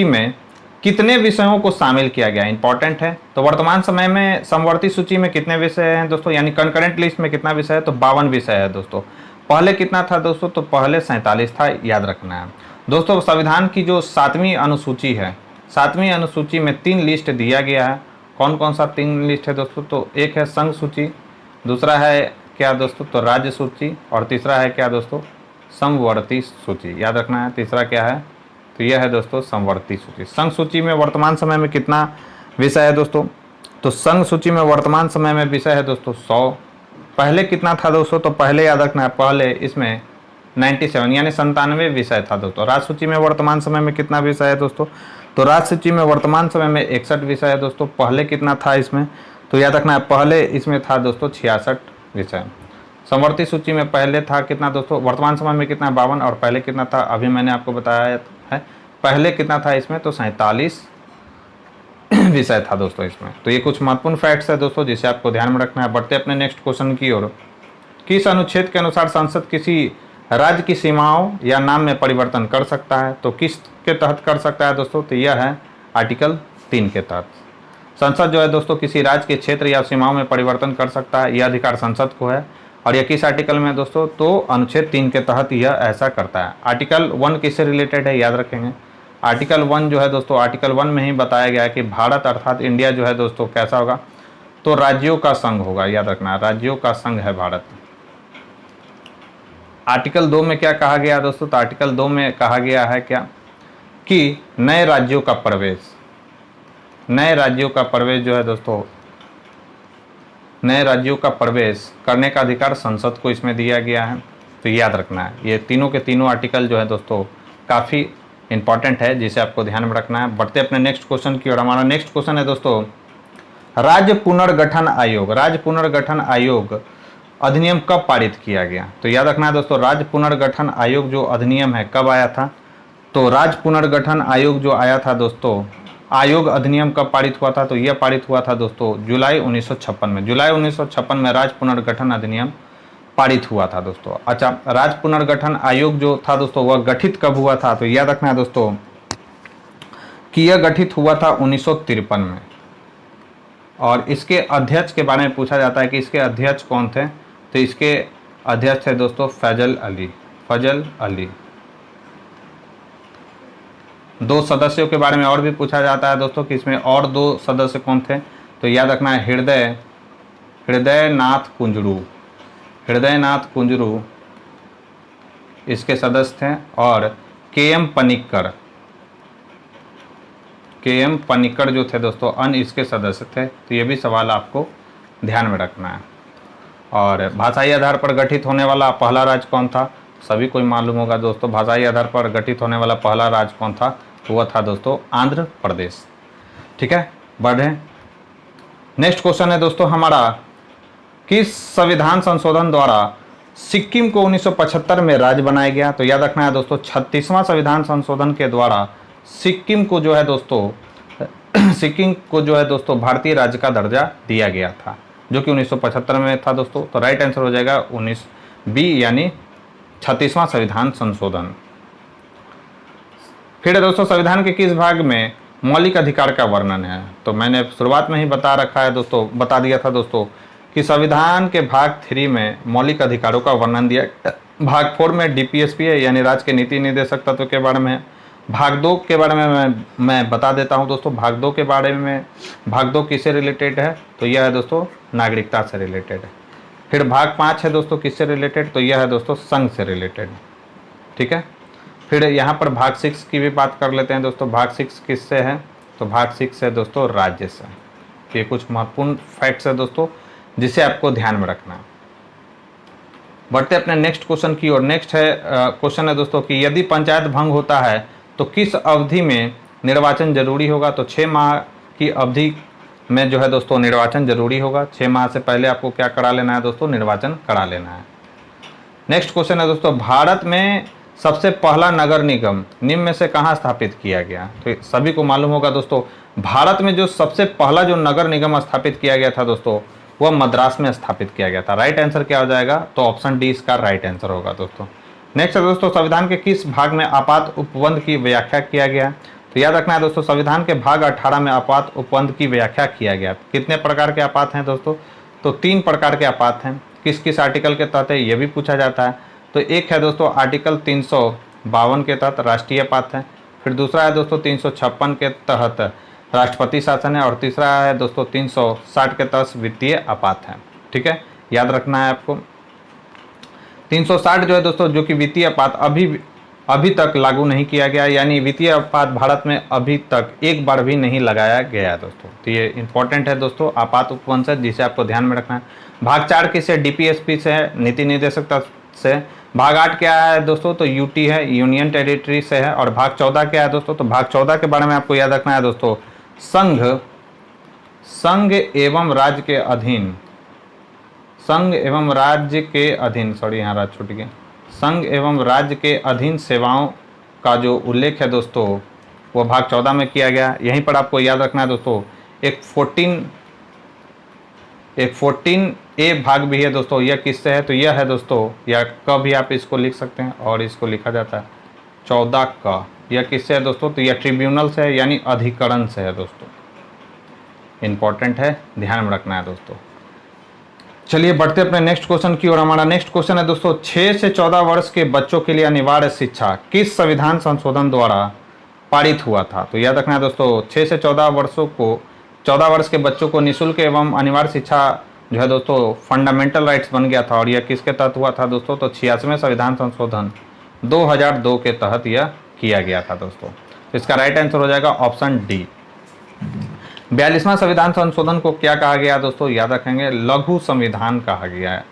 Speaker 1: में कितने विषयों को शामिल किया गया, इंपॉर्टेंट है। तो वर्तमान समय में समवर्ती सूची में कितने विषय हैं दोस्तों, यानी कंकरेंट लिस्ट में कितना विषय है, तो 52 विषय है दोस्तों। पहले कितना था दोस्तों, तो पहले 47 था, याद रखना है दोस्तों। संविधान की जो 7वीं अनुसूची है, 7वीं अनुसूची में 3 लिस्ट दिया गया है। कौन कौन सा 3 लिस्ट है दोस्तों, तो एक है संघ सूची, दूसरा है क्या दोस्तों, तो राज्य सूची, और तीसरा है क्या दोस्तों, समवर्ती सूची, याद रखना है। तीसरा क्या है, तो यह है दोस्तों समवर्ती सूची। संघ सूची में वर्तमान समय में कितना विषय है दोस्तों, तो संघ सूची में वर्तमान समय में विषय है दोस्तों 100। पहले कितना था दोस्तों, तो पहले याद रखना है, पहले इसमें 97 यानी 97 विषय था दोस्तों। राज्य सूची में वर्तमान समय में कितना विषय है दोस्तों, तो राज्य सूची में वर्तमान समय में 61 विषय है दोस्तों। पहले कितना था इसमें, तो याद रखना है, पहले इसमें था दोस्तों 66 विषय। समवर्ती सूची में पहले था कितना दोस्तों, वर्तमान समय में कितना 52, और पहले कितना था, अभी मैंने आपको बताया है, पहले कितना था इसमें, तो 47 विषय था दोस्तों इसमें। तो ये कुछ महत्वपूर्ण फैक्ट्स है दोस्तों, जिसे आपको ध्यान में रखना है। बढ़ते अपने नेक्स्ट क्वेश्चन की ओर। किस अनुच्छेद के अनुसार संसद किसी राज्य की सीमाओं या नाम में परिवर्तन कर सकता है, तो किस के तहत कर सकता है दोस्तों, तो यह है आर्टिकल 3 के तहत। संसद जो है दोस्तों किसी राज्य के क्षेत्र या सीमाओं में परिवर्तन कर सकता है, यह अधिकार संसद को है। और यह किस आर्टिकल में दोस्तों, तो अनुच्छेद 3 के तहत यह ऐसा करता है। आर्टिकल 1 किससे रिलेटेड है, याद रखेंगे। आर्टिकल 1 जो है दोस्तों, आर्टिकल 1 में ही बताया गया है कि भारत अर्थात इंडिया जो है दोस्तों कैसा होगा, तो राज्यों का संघ होगा, याद रखना, राज्यों का संघ है भारत। आर्टिकल 2 में क्या कहा गया दोस्तों, तो आर्टिकल 2 में कहा गया है क्या, कि नए राज्यों का प्रवेश जो है दोस्तों, नए राज्यों का प्रवेश करने का अधिकार संसद को इसमें दिया गया है। तो याद रखना है, ये तीनों के तीनों आर्टिकल जो है दोस्तों काफ़ी इंपॉर्टेंट है, जिसे आपको ध्यान में रखना है। बढ़ते अपने नेक्स्ट क्वेश्चन की ओर। हमारा नेक्स्ट क्वेश्चन है दोस्तों राज्य पुनर्गठन आयोग। राज्य पुनर्गठन आयोग अधिनियम कब पारित किया गया? तो याद रखना है दोस्तों, राज्य पुनर्गठन आयोग जो अधिनियम है कब आया था? तो राज्य पुनर्गठन आयोग जो आया था दोस्तों, आयोग अधिनियम कब पारित हुआ था? तो यह पारित हुआ था दोस्तों जुलाई 1956 में। जुलाई 1956 में राज्य पुनर्गठन अधिनियम पारित हुआ था दोस्तों। अच्छा, राज्य पुनर्गठन आयोग जो था दोस्तों वह गठित कब हुआ था? तो याद रखना है दोस्तों कि यह गठित हुआ था 1953 में। और इसके अध्यक्ष के बारे में पूछा जाता है कि इसके अध्यक्ष कौन थे? तो इसके अध्यक्ष थे दोस्तों फजल अली। फजल अली। दो सदस्यों के बारे में और भी पूछा जाता है दोस्तों कि इसमें और दो सदस्य कौन थे? तो याद रखना है हृदयनाथ कुंजरू। हृदयनाथ कुंजरू इसके सदस्य थे। और के.एम. पनिक्कर। के.एम. पनिक्कर जो थे दोस्तों अन्य इसके सदस्य थे। तो ये भी सवाल आपको ध्यान में रखना है। और भाषाई आधार पर गठित होने वाला पहला राज्य कौन था? सभी को मालूम होगा दोस्तों, भाषाई आधार पर गठित होने वाला पहला राज्य कौन था? वह था दोस्तों आंध्र प्रदेश। ठीक है, बढ़े। नेक्स्ट क्वेश्चन है दोस्तों हमारा, किस संविधान संशोधन द्वारा सिक्किम को 1975 में राज्य बनाया गया? तो याद रखना है दोस्तों 36वां संविधान संशोधन के द्वारा सिक्किम को जो है दोस्तों भारतीय राज्य का दर्जा दिया गया था, जो कि 1975 में था दोस्तों। तो राइट आंसर हो जाएगा 19B यानी 36वां संविधान संशोधन। फिर दोस्तों संविधान के किस भाग में मौलिक अधिकार का वर्णन है? तो मैंने शुरुआत में ही बता दिया था दोस्तों कि संविधान के भाग 3 में मौलिक अधिकारों का वर्णन दिया। भाग 4 में DPSP है यानी राज्य के नीति निर्देशक तत्व के बारे में। भाग 2 के बारे में मैं बता देता हूं दोस्तों। भाग 2 के बारे में, भाग 2 किससे रिलेटेड है? तो यह है दोस्तों नागरिकता से रिलेटेड है। फिर भाग 5 है दोस्तों किससे रिलेटेड? तो यह है दोस्तों संघ से रिलेटेड। ठीक है, फिर यहाँ पर भाग 6 की भी बात कर लेते हैं दोस्तों। भाग 6 किससे है? तो भाग 6 है दोस्तों राज्य से। ये कुछ महत्वपूर्ण फैक्ट्स है दोस्तों जिसे आपको ध्यान में रखना है। बढ़ते अपने नेक्स्ट क्वेश्चन की ओर। नेक्स्ट है क्वेश्चन है दोस्तों कि यदि पंचायत भंग होता है तो किस अवधि में निर्वाचन जरूरी होगा? तो 6 माह की अवधि में जो है दोस्तों निर्वाचन जरूरी होगा। 6 माह से पहले आपको क्या करा लेना है दोस्तों? निर्वाचन करा लेना है। नेक्स्ट क्वेश्चन है दोस्तों, भारत में सबसे पहला नगर निगम निम्न में से कहाँ स्थापित किया गया? तो सभी को मालूम होगा दोस्तों, भारत में जो सबसे पहला जो नगर निगम स्थापित किया गया था दोस्तों वह मद्रास में स्थापित किया गया था। राइट आंसर क्या हो जाएगा? तो ऑप्शन डी इसका राइट आंसर होगा दोस्तों। नेक्स्ट है दोस्तों, संविधान के किस भाग में आपात उपबंध की व्याख्या किया गया? तो याद रखना है दोस्तों, संविधान के भाग 18 में आपात उपबंध की व्याख्या किया गया। कितने प्रकार के आपात हैं दोस्तों? तो 3 प्रकार के आपात हैं। किस किस आर्टिकल के तहत है ये भी पूछा जाता है। तो एक है दोस्तों आर्टिकल 352 के तहत राष्ट्रीय आपात है। फिर दूसरा है दोस्तों 356 के तहत राष्ट्रपति शासन है। और तीसरा है दोस्तों 360 के तहत वित्तीय आपात है। ठीक है, याद रखना है आपको। 360 जो है दोस्तों, जो कि वित्तीय आपात अभी तक लागू नहीं किया गया, यानी वित्तीय आपात भारत में अभी तक एक बार भी नहीं लगाया गया दोस्तों। तो ये इंपॉर्टेंट है दोस्तों आपात उपबंध से, जिसे आपको ध्यान में रखना है। भाग 4 किससे? DPSP से है, नीति निर्देशक तत्व से। भाग 8 क्या है दोस्तों? तो UT है, यूनियन टेरिटरी से है। और भाग 14 क्या है दोस्तों? तो भाग 14 के बारे में आपको याद रखना है दोस्तों, संघ एवं राज्य के अधीन, संघ एवं राज्य के अधीन, सॉरी यहाँ राज्य छूट गया, संघ एवं राज्य के अधीन सेवाओं का जो उल्लेख है दोस्तों वो भाग 14 में किया गया। यहीं पर आपको याद रखना है दोस्तों एक 14A भाग भी है दोस्तों। यह किससे है? तो यह है दोस्तों, या क भी आप इसको लिख सकते हैं और इसको लिखा जाता है 14 का। यह किससे है दोस्तों? तो यह ट्रिब्यूनल से है यानी अधिकरण से है दोस्तों। इंपॉर्टेंट है, ध्यान में रखना है दोस्तों। चलिए बढ़ते अपने नेक्स्ट क्वेश्चन की ओर। हमारा नेक्स्ट क्वेश्चन है दोस्तों, 6 से 14 वर्ष के बच्चों के लिए अनिवार्य शिक्षा किस संविधान संशोधन द्वारा पारित हुआ था? तो याद रखना है दोस्तों 6 से 14 वर्ष के बच्चों को निःशुल्क एवं अनिवार्य शिक्षा जो है दोस्तों फंडामेंटल राइट्स बन गया था। और यह किसके तहत हुआ था दोस्तों? तो 86वें संविधान संशोधन 2002 के तहत यह किया गया था दोस्तों। इसका राइट आंसर हो जाएगा ऑप्शन डी। 42वां संविधान संशोधन को क्या कहा गया दोस्तों? याद रखेंगे लघु संविधान कहा गया है,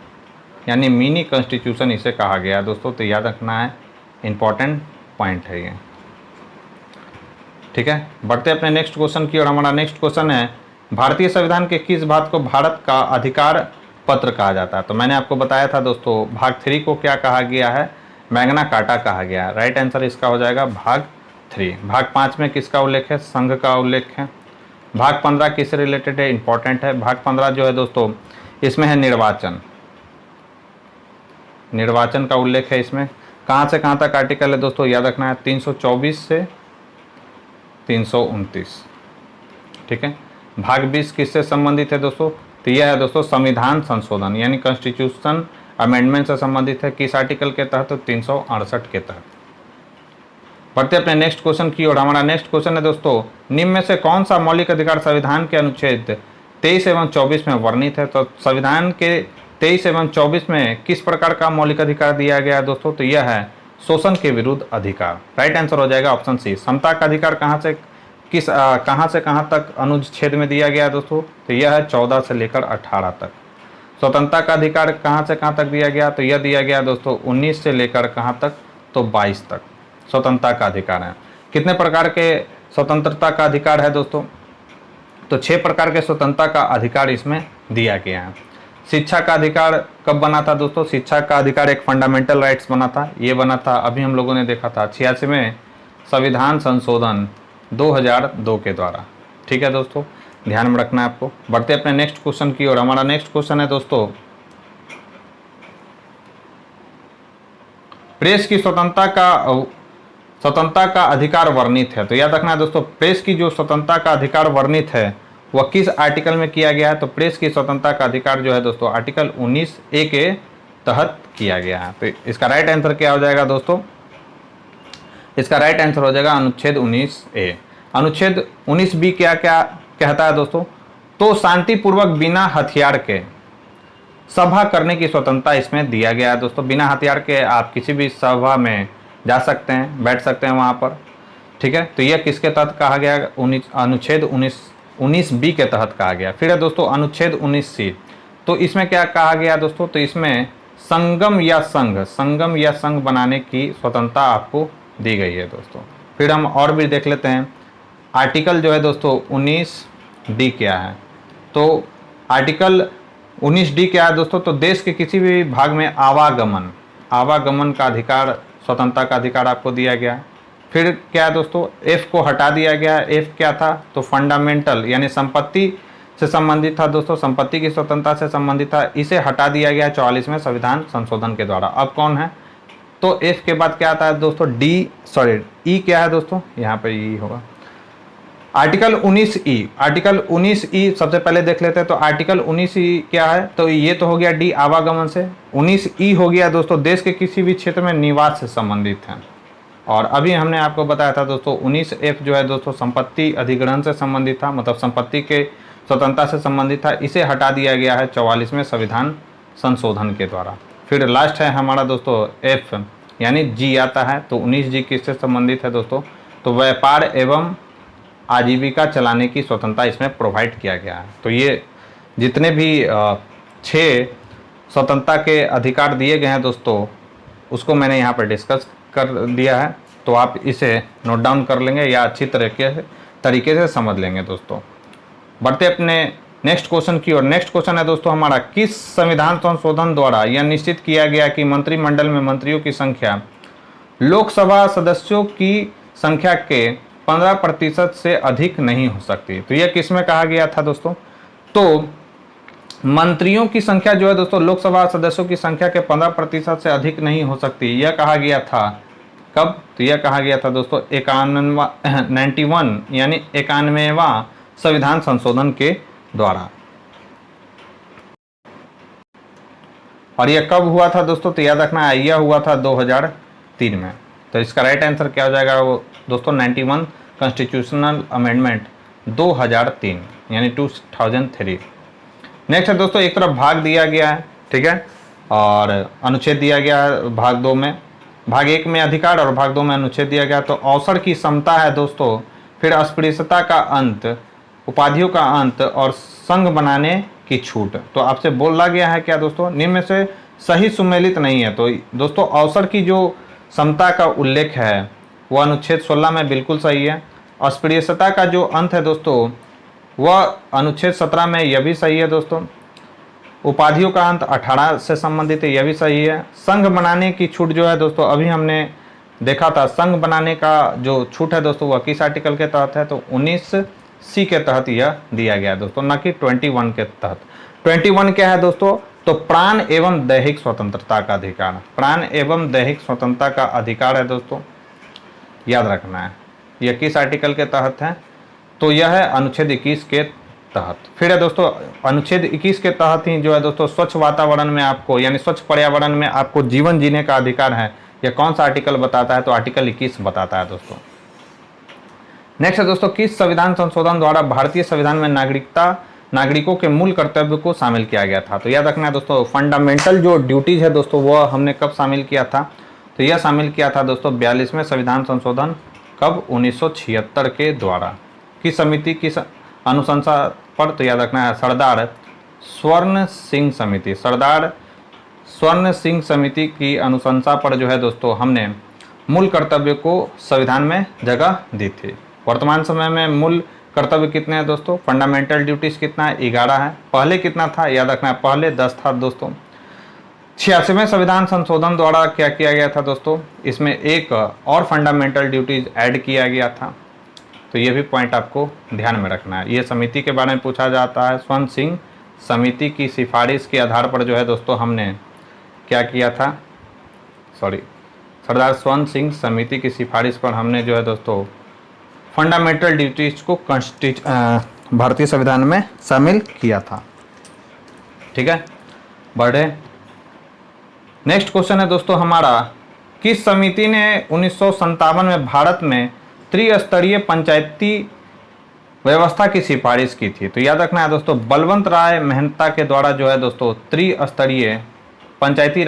Speaker 1: यानी मिनी कॉन्स्टिट्यूशन इसे कहा गया है दोस्तों। तो याद रखना है, इंपॉर्टेंट पॉइंट है ये। ठीक है, बढ़ते अपने नेक्स्ट क्वेश्चन की और। हमारा नेक्स्ट क्वेश्चन है, भारतीय संविधान के किस बात को भारत का अधिकार पत्र कहा जाता है। तो मैंने आपको बताया था दोस्तों, भाग 3 को क्या कहा गया है, मैग्ना कार्टा कहा गया है। राइट आंसर इसका हो जाएगा भाग 3। भाग 5 में किसका उल्लेख है, संघ का उल्लेख है। भाग 15 किससे रिलेटेड है, इंपॉर्टेंट है। भाग 15 जो है दोस्तों, इसमें है निर्वाचन, निर्वाचन का उल्लेख है इसमें। कहाँ से कहाँ तक आर्टिकल है दोस्तों, याद रखना है 324 से 329, ठीक है। भाग 20 किससे संबंधित है दोस्तों, तो यह है दोस्तों संविधान संशोधन यानी कॉन्स्टिट्यूशन अमेंडमेंट से संबंधित है। किस आर्टिकल के तहत, तो 368 के तहत। बढ़ते अपने नेक्स्ट क्वेश्चन की ओर। हमारा नेक्स्ट क्वेश्चन है दोस्तों, निम्न में से कौन सा मौलिक अधिकार संविधान के अनुच्छेद 23 एवं 24 में वर्णित है। तो संविधान के 23 एवं 24 में किस प्रकार का मौलिक अधिकार दिया गया है दोस्तों, तो यह है शोषण के विरुद्ध अधिकार। राइट आंसर हो जाएगा ऑप्शन सी। समता का अधिकार कहाँ से कहाँ तक अनुच्छेद में दिया गया है दोस्तों, तो यह है 14 से लेकर 18 तक। स्वतंत्रता का अधिकार कहाँ से कहाँ तक दिया गया, तो यह दिया गया दोस्तों 19 से लेकर कहाँ तक, तो 22 तक स्वतंत्रता का अधिकार है। कितने प्रकार के स्वतंत्रता का अधिकार है दोस्तों, तो 6 प्रकार के स्वतंत्रता का अधिकार इसमें दिया गया है। शिक्षा का अधिकार कब बना था दोस्तों, शिक्षा का अधिकार एक फंडामेंटल राइट्स बना था, ये बना था अभी हम लोगों ने देखा था 86 में संविधान संशोधन 2002 के द्वारा, ठीक है दोस्तों, ध्यान में रखना है आपको। बढ़ते अपने नेक्स्ट क्वेश्चन की ओर। हमारा नेक्स्ट क्वेश्चन है दोस्तों, प्रेस की स्वतंत्रता का अधिकार वर्णित है। तो याद रखना है दोस्तों, प्रेस की जो स्वतंत्रता का अधिकार वर्णित है वह किस आर्टिकल में किया गया है, तो प्रेस की स्वतंत्रता का अधिकार जो है दोस्तों आर्टिकल 19A के तहत किया गया है। तो इसका राइट आंसर क्या हो जाएगा दोस्तों, इसका राइट आंसर हो जाएगा अनुच्छेद 19A। अनुच्छेद 19B क्या क्या कहता है दोस्तों, तो शांतिपूर्वक बिना हथियार के सभा करने की स्वतंत्रता इसमें दिया गया है दोस्तों। बिना हथियार के आप किसी भी सभा में जा सकते हैं, बैठ सकते हैं वहाँ पर, ठीक है। तो यह किसके तहत कहा गया, अनुच्छेद 19B के तहत कहा गया। फिर है दोस्तों अनुच्छेद 19C। तो इसमें क्या कहा गया दोस्तों, तो इसमें संगम या संघ बनाने की स्वतंत्रता आपको दी गई है दोस्तों। फिर हम और भी देख लेते हैं, आर्टिकल जो है दोस्तों 19D क्या है। तो आर्टिकल 19D क्या है दोस्तों, तो देश के किसी भी भाग में आवागमन का अधिकार, स्वतंत्रता का अधिकार आपको दिया गया। फिर क्या है दोस्तों, F को हटा दिया गया। F क्या था, तो फंडामेंटल यानी संपत्ति से संबंधित था दोस्तों, संपत्ति की स्वतंत्रता से संबंधित था, इसे हटा दिया गया 44वें संविधान संशोधन के द्वारा। अब कौन है, तो F के बाद क्या आता है दोस्तों, E क्या है दोस्तों, यहाँ पे E होगा। आर्टिकल 19E सबसे पहले देख लेते हैं। तो आर्टिकल 19E क्या है, तो ये तो हो गया डी आवागमन से। 19E हो गया दोस्तों देश के किसी भी क्षेत्र में निवास से संबंधित है। और अभी हमने आपको बताया था दोस्तों 19F जो है दोस्तों संपत्ति अधिग्रहण से संबंधित था, मतलब संपत्ति के स्वतंत्रता से संबंधित था, इसे हटा दिया गया है 44वें संविधान संशोधन के द्वारा। फिर लास्ट है हमारा दोस्तों F यानी G आता है। तो 19G किससे संबंधित है दोस्तों, तो व्यापार एवं आजीविका चलाने की स्वतंत्रता इसमें प्रोवाइड किया गया है। तो ये जितने भी 6 स्वतंत्रता के अधिकार दिए गए हैं दोस्तों, उसको मैंने यहाँ पर डिस्कस कर दिया है। तो आप इसे नोट डाउन कर लेंगे या अच्छी तरीके से समझ लेंगे दोस्तों। बढ़ते अपने नेक्स्ट क्वेश्चन की ओर। नेक्स्ट क्वेश्चन है दोस्तों हमारा, किस संविधान संशोधन द्वारा यह निश्चित किया गया कि मंत्रिमंडल में मंत्रियों की संख्या लोकसभा सदस्यों की संख्या के 15% से अधिक नहीं हो सकती। तो यह किस में कहा गया था दोस्तों, तो मंत्रियों की संख्या जो है दोस्तों लोकसभा सदस्यों की संख्या के 15% से अधिक नहीं हो सकती, यह कहा गया था कब, तो यह कहा गया था दोस्तों 91 यानी 91वां संविधान संशोधन के द्वारा। और यह कब हुआ था दोस्तों, तो याद रखना है यह हुआ था 2003 में। तो इसका राइट आंसर क्या हो जाएगा वो दोस्तों 91 कॉन्स्टिट्यूशनल अमेंडमेंट 2003 यानी 2003। नेक्स्ट है दोस्तों, एक तरफ भाग दिया गया है, ठीक है, और अनुच्छेद दिया गया है भाग 2 में। भाग 1 में अधिकार और भाग 2 में अनुच्छेद दिया गया। तो अवसर की समता है दोस्तों, फिर अस्पृश्यता का अंत, उपाधियों का अंत और संघ बनाने की छूट। तो आपसे बोला गया है क्या दोस्तों, निम्न में से सही सुमेलित नहीं है। तो दोस्तों अवसर की जो समता का उल्लेख है वह अनुच्छेद 16 में बिल्कुल सही है। अस्पृश्यता का जो अंत है दोस्तों वह अनुच्छेद 17 में यह भी सही है दोस्तों। उपाधियों का अंत 18 से संबंधित है, यह भी सही है। संघ बनाने की छूट जो है दोस्तों, अभी हमने देखा था संघ बनाने का जो छूट है दोस्तों वह किस आर्टिकल के तहत है, तो 19C के तहत यह दिया गया है दोस्तों, न कि 21 के तहत। 21 क्या है दोस्तों, तो प्राण एवं दैहिक स्वतंत्रता का अधिकार, प्राण एवं दैहिक स्वतंत्रता का अधिकार है दोस्तों, याद रखना है। यह किस आर्टिकल के तहत है, तो यह है अनुच्छेद 21 के तहत। फिर है दोस्तों अनुच्छेद 21 के तहत ही जो है दोस्तों स्वच्छ वातावरण में आपको, यानी स्वच्छ पर्यावरण में आपको जीवन जीने का अधिकार है। यह कौन सा आर्टिकल बताता है, तो आर्टिकल 21 बताता है दोस्तों। नेक्स्ट है दोस्तों, किस संविधान संशोधन द्वारा भारतीय संविधान में नागरिकों के मूल कर्तव्य को शामिल किया गया था, तो याद रखना है दोस्तों फंडामेंटल जो ड्यूटीज है दोस्तों वह हमने कब शामिल किया था, तो यह शामिल किया था दोस्तों 42वें संविधान संशोधन, कब, 1976 के द्वारा। किस समिति की अनुशंसा पर, तो याद रखना है सरदार स्वर्ण सिंह समिति, सरदार स्वर्ण सिंह समिति की अनुशंसा पर जो है दोस्तों हमने मूल कर्तव्य को संविधान में जगह दी थी। वर्तमान समय में मूल कर्तव्य कितने हैं दोस्तों, फंडामेंटल ड्यूटीज कितना है, 11 है। पहले कितना था, याद रखना है पहले 10 था दोस्तों। 86वें संविधान संशोधन द्वारा क्या किया गया था दोस्तों, इसमें एक और फंडामेंटल ड्यूटीज ऐड किया गया था, तो ये भी पॉइंट आपको ध्यान में रखना है। ये समिति के बारे में पूछा जाता है, स्वर्ण सिंह समिति की सिफारिश के आधार पर जो है दोस्तों हमने क्या किया था, सरदार स्वर्ण सिंह समिति की सिफारिश पर हमने जो है दोस्तों फंडामेंटल ड्यूटीज को भारतीय संविधान में शामिल किया था। ठीक है, बढ़े। नेक्स्ट क्वेश्चन है दोस्तों हमारा, किस समिति ने 1957 में भारत में त्रिस्तरीय पंचायती व्यवस्था की सिफारिश की थी, तो याद रखना है दोस्तों बलवंत राय मेहता के द्वारा जो है दोस्तों त्रिस्तरीय पंचायती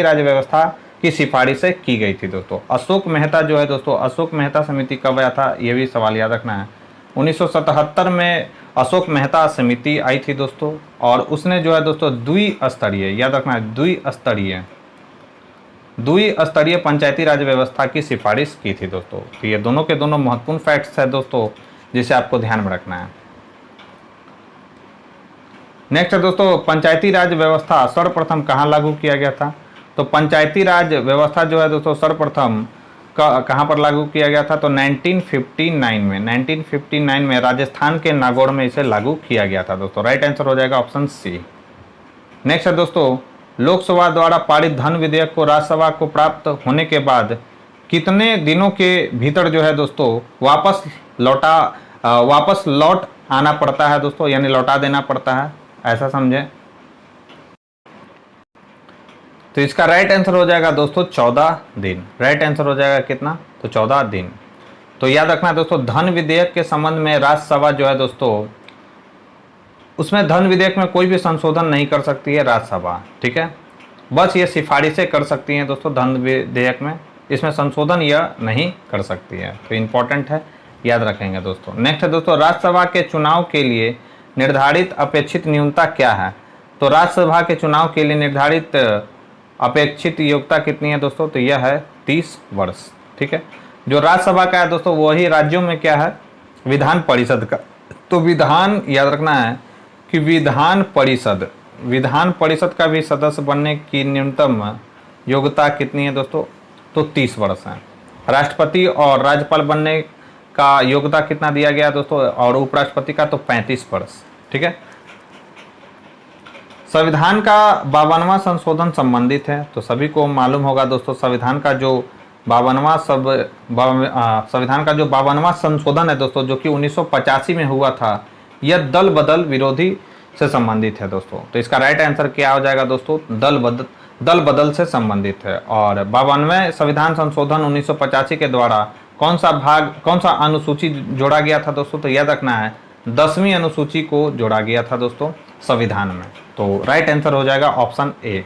Speaker 1: राज व्यवस्था की सिफारिशें की गई थी दोस्तों। अशोक मेहता जो है दोस्तों, अशोक मेहता समिति कब आया था, ये भी सवाल याद रखना है। 1977 में अशोक मेहता समिति आई थी दोस्तों, और उसने जो है दोस्तों द्विस्तरीय, याद रखना है द्विस्तरीय पंचायती राज व्यवस्था की सिफारिश की थी दोस्तों। तो ये दोनों के दोनों महत्वपूर्ण फैक्ट्स है दोस्तों, जिसे आपको ध्यान में रखना है। नेक्स्ट है दोस्तों, पंचायती राज व्यवस्था सर्वप्रथम कहाँ लागू किया गया था, तो पंचायती राज व्यवस्था जो है दोस्तों सर्वप्रथम कहाँ पर लागू किया गया था, तो 1959 में राजस्थान के नागौर में इसे लागू किया गया था दोस्तों। राइट आंसर हो जाएगा ऑप्शन सी। नेक्स्ट है दोस्तों, लोकसभा द्वारा पारित धन विधेयक को राज्यसभा को प्राप्त होने के बाद कितने दिनों के भीतर जो है दोस्तों वापस लौट आना पड़ता है दोस्तों, यानी लौटा देना पड़ता है, ऐसा समझें। तो इसका राइट आंसर हो जाएगा दोस्तों 14 दिन। राइट आंसर हो जाएगा कितना, तो 14 दिन। तो याद रखना है दोस्तों धन विधेयक के संबंध में राज्यसभा जो है दोस्तों, उसमें धन विधेयक में कोई भी संशोधन नहीं कर सकती है राज्यसभा। ठीक है, बस ये सिफारिशें कर सकती हैं दोस्तों धन विधेयक में, इसमें संशोधन यह नहीं कर सकती है। तो इम्पोर्टेंट है, याद रखेंगे दोस्तों। नेक्स्ट है दोस्तों, राज्यसभा के चुनाव के लिए निर्धारित अपेक्षित न्यूनता क्या है, तो राज्यसभा के चुनाव के लिए निर्धारित अपेक्षित योग्यता कितनी है दोस्तों, तो यह है 30 वर्ष। ठीक है, जो राज्यसभा का है दोस्तों वही राज्यों में क्या है, विधान परिषद का। तो विधान याद रखना है कि विधान परिषद का भी सदस्य बनने की न्यूनतम योग्यता कितनी है दोस्तों, तो 30 वर्ष है। राष्ट्रपति और राज्यपाल बनने का योग्यता कितना दिया गया दोस्तों, और उपराष्ट्रपति का तो 35 वर्ष। ठीक है, संविधान का 52वां संशोधन संबंधित है, तो सभी को मालूम होगा दोस्तों संविधान का जो 52वां संशोधन है दोस्तों, जो कि 1985 में हुआ था, यह दल बदल विरोधी से संबंधित है दोस्तों। तो इसका राइट आंसर क्या हो जाएगा दोस्तों, दल बदल से संबंधित है। और 52वें संविधान संशोधन 1985 के द्वारा कौन सा अनुसूची जोड़ा गया था दोस्तों, तो याद रखना है 10वीं अनुसूची को जोड़ा गया था दोस्तों संविधान में। तो राइट आंसर हो जाएगा ऑप्शन ए।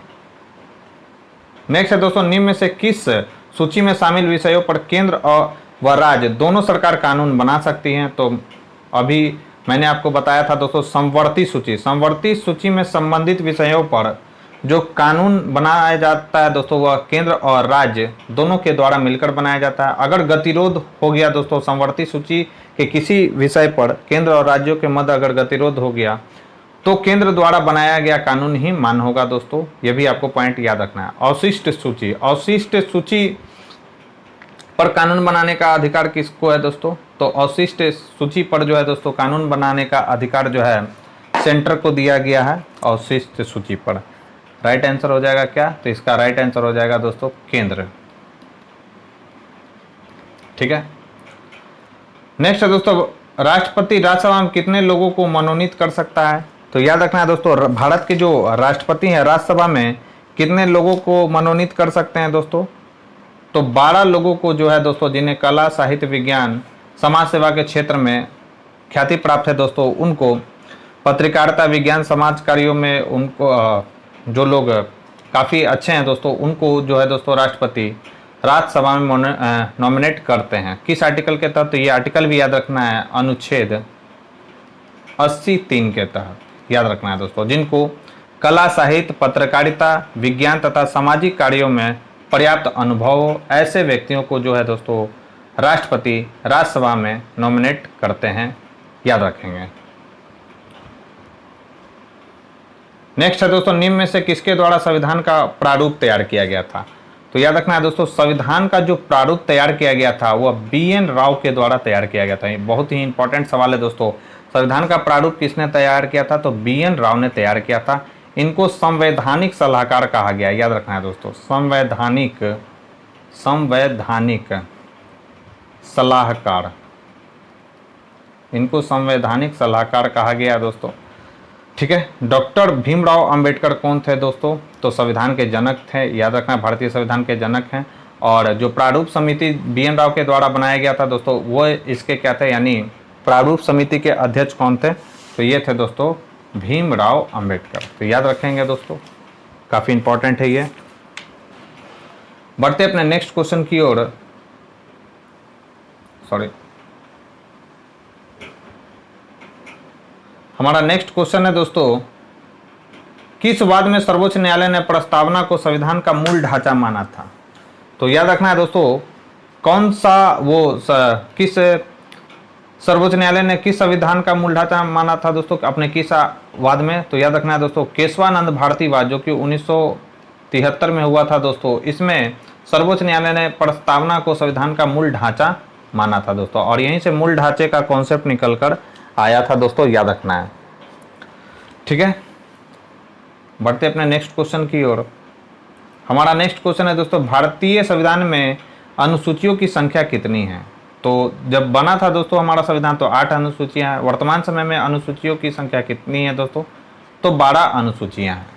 Speaker 1: नेक्स्ट है दोस्तों, निम्न में से किस सूची में शामिल विषयों पर केंद्र व राज्य दोनों सरकार कानून बना सकती हैं, तो अभी मैंने आपको बताया था दोस्तों समवर्ती सूची में संबंधित विषयों पर जो कानून बनाया जाता है दोस्तों वह केंद्र और राज्य दोनों के द्वारा मिलकर बनाया जाता है। अगर गतिरोध हो गया दोस्तों समवर्ती सूची के किसी विषय पर, केंद्र और राज्यों के मध्य अगर गतिरोध हो गया तो केंद्र द्वारा बनाया गया कानून ही मान्य होगा दोस्तों, यह भी आपको पॉइंट याद रखना है। अवशिष्ट सूची, अवशिष्ट सूची पर कानून बनाने का अधिकार किसको है दोस्तों? तो अवशिष्ट सूची पर जो है दोस्तों कानून बनाने का अधिकार जो है सेंटर को दिया गया है अवशिष्ट सूची पर। राइट आंसर हो जाएगा क्या? तो इसका राइट आंसर हो जाएगा दोस्तों केंद्र। ठीक है, नेक्स्ट है दोस्तों, राष्ट्रपति राज्यसभा में कितने लोगों को मनोनीत कर सकता है? तो याद रखना है दोस्तों, भारत के जो राष्ट्रपति हैं राज्यसभा में कितने लोगों को मनोनीत कर सकते हैं दोस्तों? तो 12 लोगों को जो है दोस्तों, जिन्हें कला, साहित्य, विज्ञान, समाज सेवा के क्षेत्र में ख्याति प्राप्त है दोस्तों, उनको पत्रकारिता, विज्ञान, समाज कार्यों में उनको जो लोग काफ़ी अच्छे हैं दोस्तों, उनको जो है दोस्तों राष्ट्रपति राज्यसभा में नॉमिनेट करते हैं। किस आर्टिकल के तहत? तो ये आर्टिकल भी याद रखना है, अनुच्छेद 80(3) के तहत याद रखना है दोस्तों। जिनको कला, साहित्य, पत्रकारिता, विज्ञान तथा सामाजिक कार्यों में पर्याप्त अनुभव हो, ऐसे व्यक्तियों को जो है दोस्तों राष्ट्रपति राज्यसभा में नॉमिनेट करते हैं, याद रखेंगे। नेक्स्ट है दोस्तों, निम्न में से किसके द्वारा संविधान का प्रारूप तैयार किया गया था? तो याद रखना है दोस्तों, संविधान का जो प्रारूप तैयार किया गया था वह BN राव के द्वारा तैयार किया गया था। ये बहुत ही इंपॉर्टेंट सवाल है दोस्तों, संविधान का प्रारूप किसने तैयार किया था? तो BN राव ने तैयार किया था। इनको संवैधानिक सलाहकार कहा गया, याद रखना है दोस्तों, संवैधानिक सलाहकार, इनको संवैधानिक सलाहकार कहा गया दोस्तों। ठीक है, डॉक्टर भीमराव अंबेडकर कौन थे दोस्तों? तो संविधान के जनक थे, याद रखना, भारतीय संविधान के जनक हैं। और जो प्रारूप समिति BN राव के द्वारा बनाया गया था दोस्तों, वो इसके क्या थे, यानी प्रारूप समिति के अध्यक्ष कौन थे? तो ये थे दोस्तों भीमराव अंबेडकर। तो याद रखेंगे दोस्तों, काफ़ी इंपॉर्टेंट है ये। बढ़ते अपने नेक्स्ट क्वेश्चन की ओर। हमारा नेक्स्ट क्वेश्चन है दोस्तों, किस वाद में सर्वोच्च न्यायालय ने प्रस्तावना को संविधान का मूल ढांचा माना था? तो याद रखना है दोस्तों, कौन सा किस सर्वोच्च न्यायालय ने किस संविधान का मूल ढांचा माना था दोस्तों अपने किस वाद में? तो याद रखना है दोस्तों, केशवानंद भारती वाद, जो कि 1973 में हुआ था दोस्तों। इसमें सर्वोच्च न्यायालय ने प्रस्तावना को संविधान का मूल ढांचा माना था दोस्तों, और यहीं से मूल ढांचे का कॉन्सेप्ट निकलकर आया था दोस्तों, याद रखना है। ठीक है, बढ़ते अपने नेक्स्ट क्वेश्चन की ओर। हमारा नेक्स्ट क्वेश्चन है दोस्तों, भारतीय संविधान में अनुसूचियों की संख्या कितनी है? तो जब बना था दोस्तों हमारा संविधान तो 8 अनुसूचियां हैं। वर्तमान समय में अनुसूचियों की संख्या कितनी है दोस्तों? तो 12 अनुसूचियां हैं।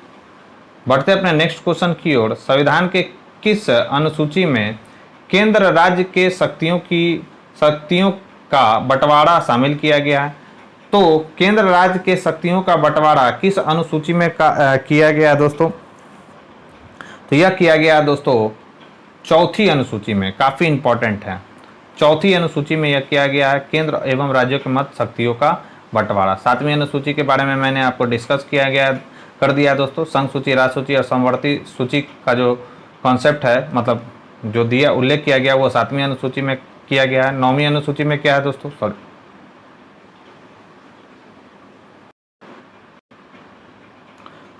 Speaker 1: बढ़ते अपने नेक्स्ट क्वेश्चन की ओर। संविधान के किस अनुसूची में केंद्र राज्य के शक्तियों का बंटवारा शामिल किया गया है? तो केंद्र राज्य के शक्तियों का बंटवारा किस अनुसूची में किया गया दोस्तों? तो यह किया गया दोस्तों चौथी अनुसूची में, काफ़ी इंपॉर्टेंट है। चौथी अनुसूची में यह किया गया है, केंद्र एवं राज्यों के मध्य शक्तियों का बंटवारा। 7वीं अनुसूची के बारे में मैंने आपको डिस्कस कर दिया दोस्तों। संघ सूची, राज्य सूची और समवर्ती सूची का जो कॉन्सेप्ट है, मतलब जो उल्लेख किया गया वो 7वीं अनुसूची में किया गया है। 9वीं अनुसूची में क्या है दोस्तों?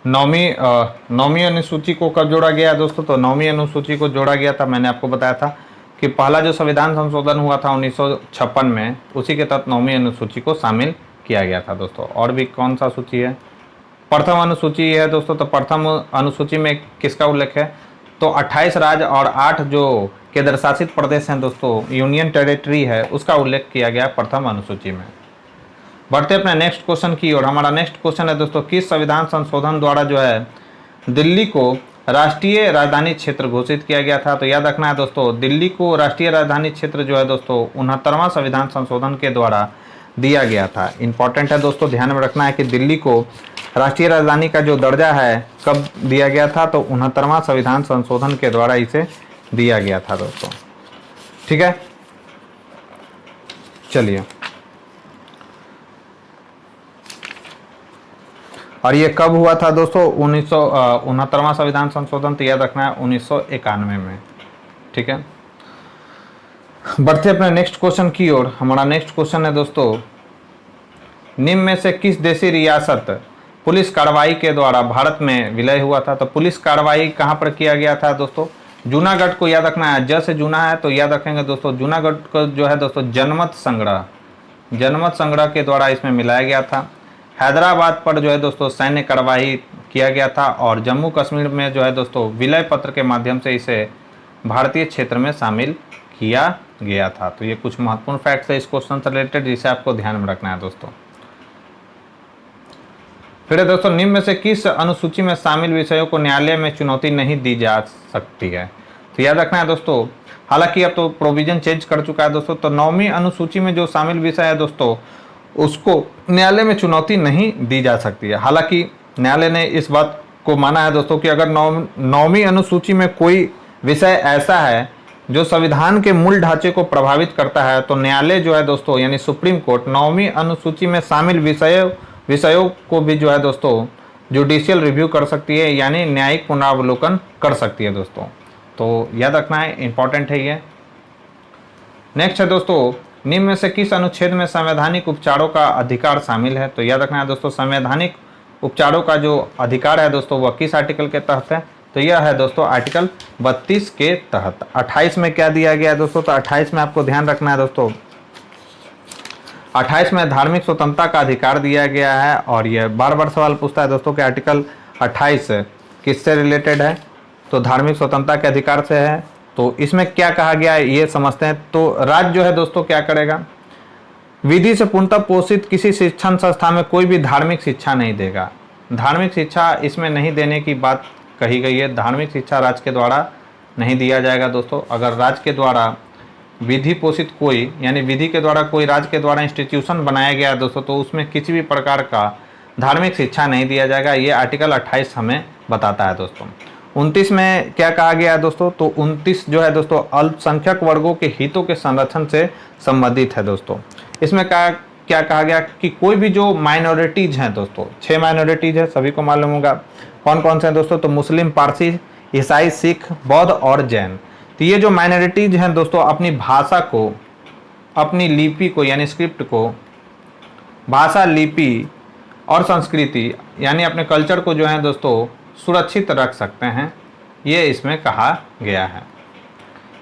Speaker 1: नौवीं अनुसूची को कब जोड़ा गया दोस्तों? तो 9वीं अनुसूची को जोड़ा गया था, मैंने आपको बताया था कि पहला जो संविधान संशोधन हुआ था 1956 में, उसी के तहत 9वीं अनुसूची को शामिल किया गया था दोस्तों। और भी कौन सा सूची है? प्रथम अनुसूची है दोस्तों। तो प्रथम अनुसूची में किसका उल्लेख है? तो 28 राज्य और 8 जो केंद्र शासित प्रदेश हैं दोस्तों, यूनियन टेरिटरी है, उसका उल्लेख किया गया प्रथम अनुसूची में। बढ़ते अपने नेक्स्ट क्वेश्चन की ओर। हमारा नेक्स्ट क्वेश्चन है दोस्तों, किस संविधान संशोधन द्वारा जो है दिल्ली को राष्ट्रीय राजधानी क्षेत्र घोषित किया गया था? तो याद रखना है दोस्तों, दिल्ली को राष्ट्रीय राजधानी क्षेत्र जो है दोस्तों 69वां संविधान संशोधन के द्वारा दिया गया था। इंपॉर्टेंट है दोस्तों, ध्यान में रखना है कि दिल्ली को राष्ट्रीय राजधानी का जो दर्जा है कब दिया गया था? तो 69वां संविधान संशोधन के द्वारा इसे दिया गया था दोस्तों। ठीक है, चलिए, और ये कब हुआ था दोस्तों? 69वां संविधान संशोधन, तो याद रखना है 1991 में। ठीक है, बढ़ते अपने नेक्स्ट क्वेश्चन की ओर। हमारा नेक्स्ट क्वेश्चन है दोस्तों, निम्न में से किस देशी रियासत पुलिस कार्रवाई के द्वारा भारत में विलय हुआ था। तो पुलिस कार्रवाई कहाँ पर किया गया था दोस्तों? जूनागढ़ को याद रखना है, ज से जूना है तो याद रखेंगे दोस्तों, जूनागढ़ को जो है दोस्तों जनमत संग्रह के द्वारा इसमें मिलाया गया था। हैदराबाद पर जो है दोस्तों सैन्य कार्रवाई किया गया था और जम्मू कश्मीर में जो है दोस्तों विलय पत्र के माध्यम से इसे भारतीय क्षेत्र में शामिल किया गया था। तो ये कुछ महत्वपूर्ण फैक्ट्स है इस क्वेश्चन से रिलेटेड जिसे आपको ध्यान में रखना है दोस्तों। फिर है दोस्तों, निम्न में से किस अनुसूची में शामिल विषयों को न्यायालय में चुनौती नहीं दी जा सकती है? तो याद रखना है दोस्तों, हालांकि अब तो प्रोविजन चेंज कर चुका है दोस्तों, तो 9वीं अनुसूची में जो शामिल विषय है दोस्तों उसको न्यायालय में चुनौती नहीं दी जा सकती है। हालांकि न्यायालय ने इस बात को माना है दोस्तों कि अगर 9वीं अनुसूची में कोई विषय ऐसा है जो संविधान के मूल ढांचे को प्रभावित करता है तो न्यायालय जो है दोस्तों यानी सुप्रीम कोर्ट 9वीं अनुसूची में शामिल विषयों को भी जो है दोस्तों जुडिशियल रिव्यू कर सकती है, यानी न्यायिक पुनरावलोकन कर सकती है दोस्तों। तो याद रखना है, इंपॉर्टेंट है ये। नेक्स्ट है दोस्तों, निम्न में से किस अनुच्छेद में संवैधानिक उपचारों का अधिकार शामिल है? तो याद रखना है दोस्तों, संवैधानिक उपचारों का जो अधिकार है दोस्तों वह किस आर्टिकल के तहत है? तो यह है दोस्तों आर्टिकल 32 के तहत। 28 में क्या दिया गया है दोस्तों? तो 28 में आपको ध्यान रखना है दोस्तों, 28 में धार्मिक स्वतंत्रता का अधिकार दिया गया है और यह बार बार सवाल पूछता है दोस्तों कि आर्टिकल 28 किससे रिलेटेड है? तो धार्मिक स्वतंत्रता के अधिकार से है। तो इसमें क्या कहा गया है ये समझते हैं। तो राज्य जो है दोस्तों क्या करेगा? विधि से पूर्णतः पोषित किसी शिक्षण संस्था में कोई भी धार्मिक शिक्षा नहीं देगा। धार्मिक शिक्षा इसमें नहीं देने की बात कही गई है। धार्मिक शिक्षा राज्य के द्वारा नहीं दिया जाएगा दोस्तों। अगर राज्य के द्वारा विधि पोषित कोई यानी विधि के द्वारा कोई राज्य के द्वारा इंस्टीट्यूशन बनाया गया है दोस्तों तो उसमें किसी भी प्रकार का धार्मिक शिक्षा नहीं दिया जाएगा। ये आर्टिकल 28 हमें बताता है दोस्तों। 29 में क्या कहा गया है दोस्तों? तो 29 जो है दोस्तों अल्पसंख्यक वर्गों के हितों के संरक्षण से संबंधित है दोस्तों। इसमें क्या कहा गया कि कोई भी जो माइनॉरिटीज हैं दोस्तों, 6 माइनॉरिटीज है, सभी को मालूम होगा कौन कौन से हैं दोस्तों? तो मुस्लिम, पारसी, ईसाई, सिख, बौद्ध और जैन। तो ये जो माइनॉरिटीज हैं दोस्तों अपनी भाषा को, अपनी लिपि को यानी स्क्रिप्ट को, भाषा, लिपि और संस्कृति यानी अपने कल्चर को जो है दोस्तों सुरक्षित रख सकते हैं, ये इसमें कहा गया है।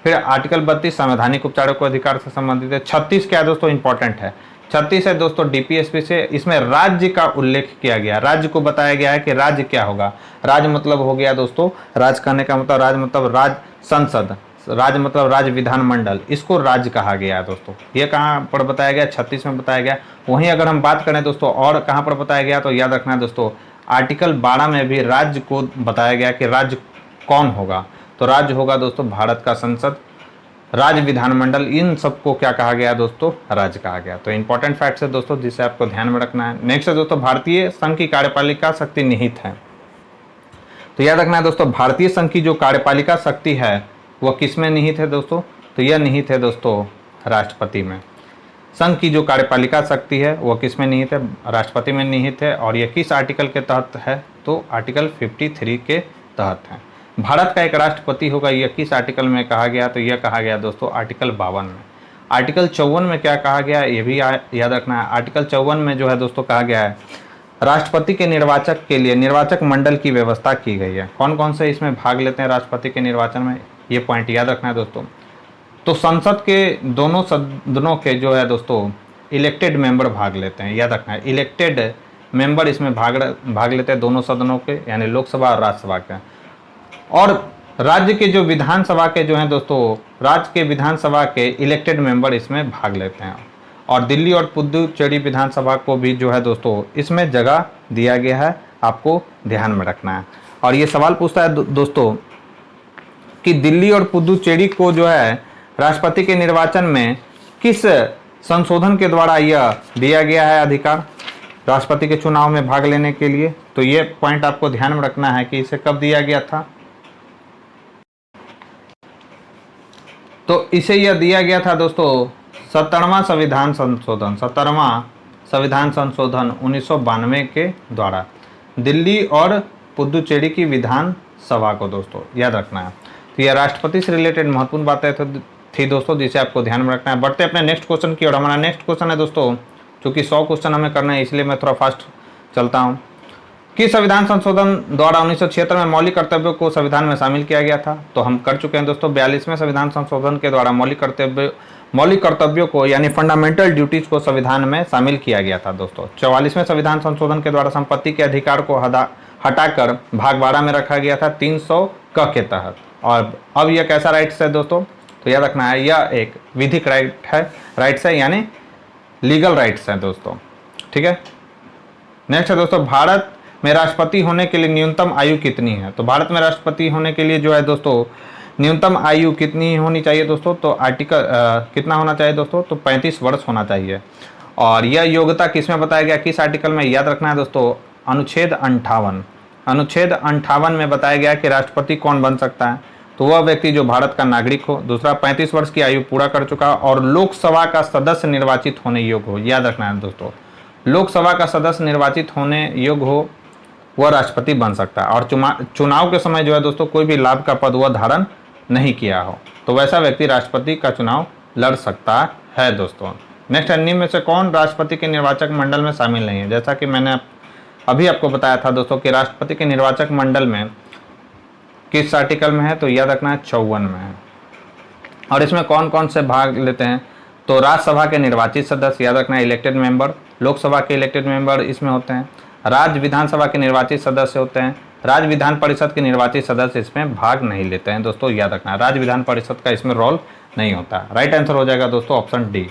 Speaker 1: फिर आर्टिकल 32 संवैधानिक उपचारों को अधिकार से संबंधित है। 36 क्या है दोस्तों? इंपॉर्टेंट है। 36 है दोस्तों डीपीएसपी से, इसमें राज्य का उल्लेख किया गया। राज्य को बताया गया है कि राज्य क्या होगा। राज्य मतलब हो गया दोस्तों, राज्य कहने का मतलब राज्य मतलब राज्य संसद, राज्य मतलब राज्य विधानमंडल, इसको राज्य कहा गया है दोस्तों। ये कहाँ पर बताया गया? 36 में बताया गया। वहीं अगर हम बात करें दोस्तों और कहाँ पर बताया गया तो याद रखना है दोस्तों आर्टिकल 12 में भी राज्य को बताया गया कि राज्य कौन होगा। तो राज्य होगा दोस्तों भारत का संसद, राज्य विधानमंडल, इन सबको क्या कहा गया दोस्तों? राज्य कहा गया। तो इंपॉर्टेंट फैक्ट्स है दोस्तों जिसे आपको ध्यान में रखना है। नेक्स्ट है दोस्तों, भारतीय संघ की कार्यपालिका शक्ति निहित है। तो याद रखना है दोस्तों भारतीय संघ की जो कार्यपालिका शक्ति है वह किस में निहित है दोस्तों? तो यह निहित है दोस्तों राष्ट्रपति में। संघ की जो कार्यपालिका शक्ति है वह किस में निहित है? राष्ट्रपति में निहित है। और यह किस आर्टिकल के तहत है? तो आर्टिकल 53 के तहत है। भारत का एक राष्ट्रपति होगा, यह किस आर्टिकल में कहा गया? तो यह कहा गया दोस्तों आर्टिकल 52 में। आर्टिकल 54 में क्या कहा गया ये भी याद रखना है। आर्टिकल 54 में जो है दोस्तों कहा गया है राष्ट्रपति के निर्वाचक के लिए निर्वाचक मंडल की व्यवस्था की गई है। कौन कौन से इसमें भाग लेते हैं राष्ट्रपति के निर्वाचन में, ये पॉइंट याद रखना है दोस्तों। तो संसद के दोनों सदनों के जो है दोस्तों इलेक्टेड मेंबर भाग लेते हैं, याद रखना है। इलेक्टेड मेंबर इसमें भाग लेते हैं दोनों सदनों के यानी लोकसभा और राज्यसभा के। और राज्य के जो विधानसभा के जो हैं दोस्तों, राज्य के विधानसभा के इलेक्टेड मेंबर इसमें भाग लेते हैं। और दिल्ली और पुदुचेरी विधानसभा को भी जो है दोस्तों इसमें जगह दिया गया है, आपको ध्यान में रखना है। और ये सवाल पूछता है दोस्तों कि दिल्ली और पुदुचेरी को जो है राष्ट्रपति के निर्वाचन में किस संशोधन के द्वारा यह दिया गया है अधिकार राष्ट्रपति के चुनाव में भाग लेने के लिए? तो ये पॉइंट आपको ध्यान में रखना है कि इसे कब दिया गया था। तो इसे यह दिया गया था दोस्तों 17वां संविधान संशोधन 1992 के द्वारा दिल्ली और पुदुचेरी की विधान सभा को दोस्तों याद रखना है। तो यह राष्ट्रपति से रिलेटेड महत्वपूर्ण बातें थी दोस्तों जिसे आपको ध्यान में रखना है। बढ़ते अपने नेक्स्ट क्वेश्चन की ओर। हमारा नेक्स्ट क्वेश्चन है दोस्तों, चूँकि 100 क्वेश्चन हमें करना है इसलिए मैं थोड़ा फास्ट चलता हूँ। किस संविधान संशोधन द्वारा 1976 में मौलिक कर्तव्यों को संविधान में शामिल किया गया था? तो हम कर चुके हैं दोस्तों, 42वें संविधान संशोधन के द्वारा मौलिक कर्तव्यों को यानी फंडामेंटल ड्यूटीज को संविधान में शामिल किया गया था दोस्तों। 44वें संविधान संशोधन के द्वारा संपत्ति के अधिकार को हटाकर भाग 12 में रखा गया था 300 क के तहत। और अब यह कैसा राइट्स है दोस्तों? तो याद रखना है, यह एक विधिक राइट्स है यानी लीगल राइट्स है दोस्तों। ठीक है, नेक्स्ट है दोस्तों, भारत में राष्ट्रपति होने के लिए न्यूनतम आयु कितनी है? तो भारत में राष्ट्रपति होने के लिए जो है दोस्तों न्यूनतम आयु कितनी होनी चाहिए दोस्तों? तो आर्टिकल कितना होना चाहिए दोस्तों? तो 35 वर्ष होना चाहिए। और यह योग्यता किसमें बताया गया, किस आर्टिकल में? याद रखना है दोस्तों, अनुच्छेद 58। अनुच्छेद 58 में बताया गया कि राष्ट्रपति कौन बन सकता है? तो वह व्यक्ति जो भारत का नागरिक हो, दूसरा 35 वर्ष की आयु पूरा कर चुका और लोकसभा का सदस्य निर्वाचित होने योग्य हो। याद रखना है दोस्तों, लोकसभा का सदस्य निर्वाचित होने योग्य हो वह राष्ट्रपति बन सकता है। और चुनाव के समय जो है दोस्तों कोई भी लाभ का पद वह धारण नहीं किया हो, तो वैसा व्यक्ति राष्ट्रपति का चुनाव लड़ सकता है दोस्तों। नेक्स्ट, निम्न में से कौन राष्ट्रपति के निर्वाचक मंडल में शामिल नहीं है? जैसा कि मैंने अभी आपको बताया था दोस्तों कि राष्ट्रपति के निर्वाचक मंडल में किस आर्टिकल में है? तो याद रखना है 54 में है। और इसमें कौन कौन से भाग लेते हैं? तो राज्यसभा के निर्वाचित सदस्य, याद रखना है इलेक्टेड मेंबर, लोकसभा के इलेक्टेड मेंबर इसमें होते हैं, राज्य विधानसभा के निर्वाचित सदस्य होते हैं, राज्य विधान परिषद के निर्वाचित सदस्य इसमें भाग नहीं लेते हैं दोस्तों। याद रखना, राज्य विधान परिषद का इसमें रोल नहीं होता। राइट आंसर हो जाएगा दोस्तों ऑप्शन डी।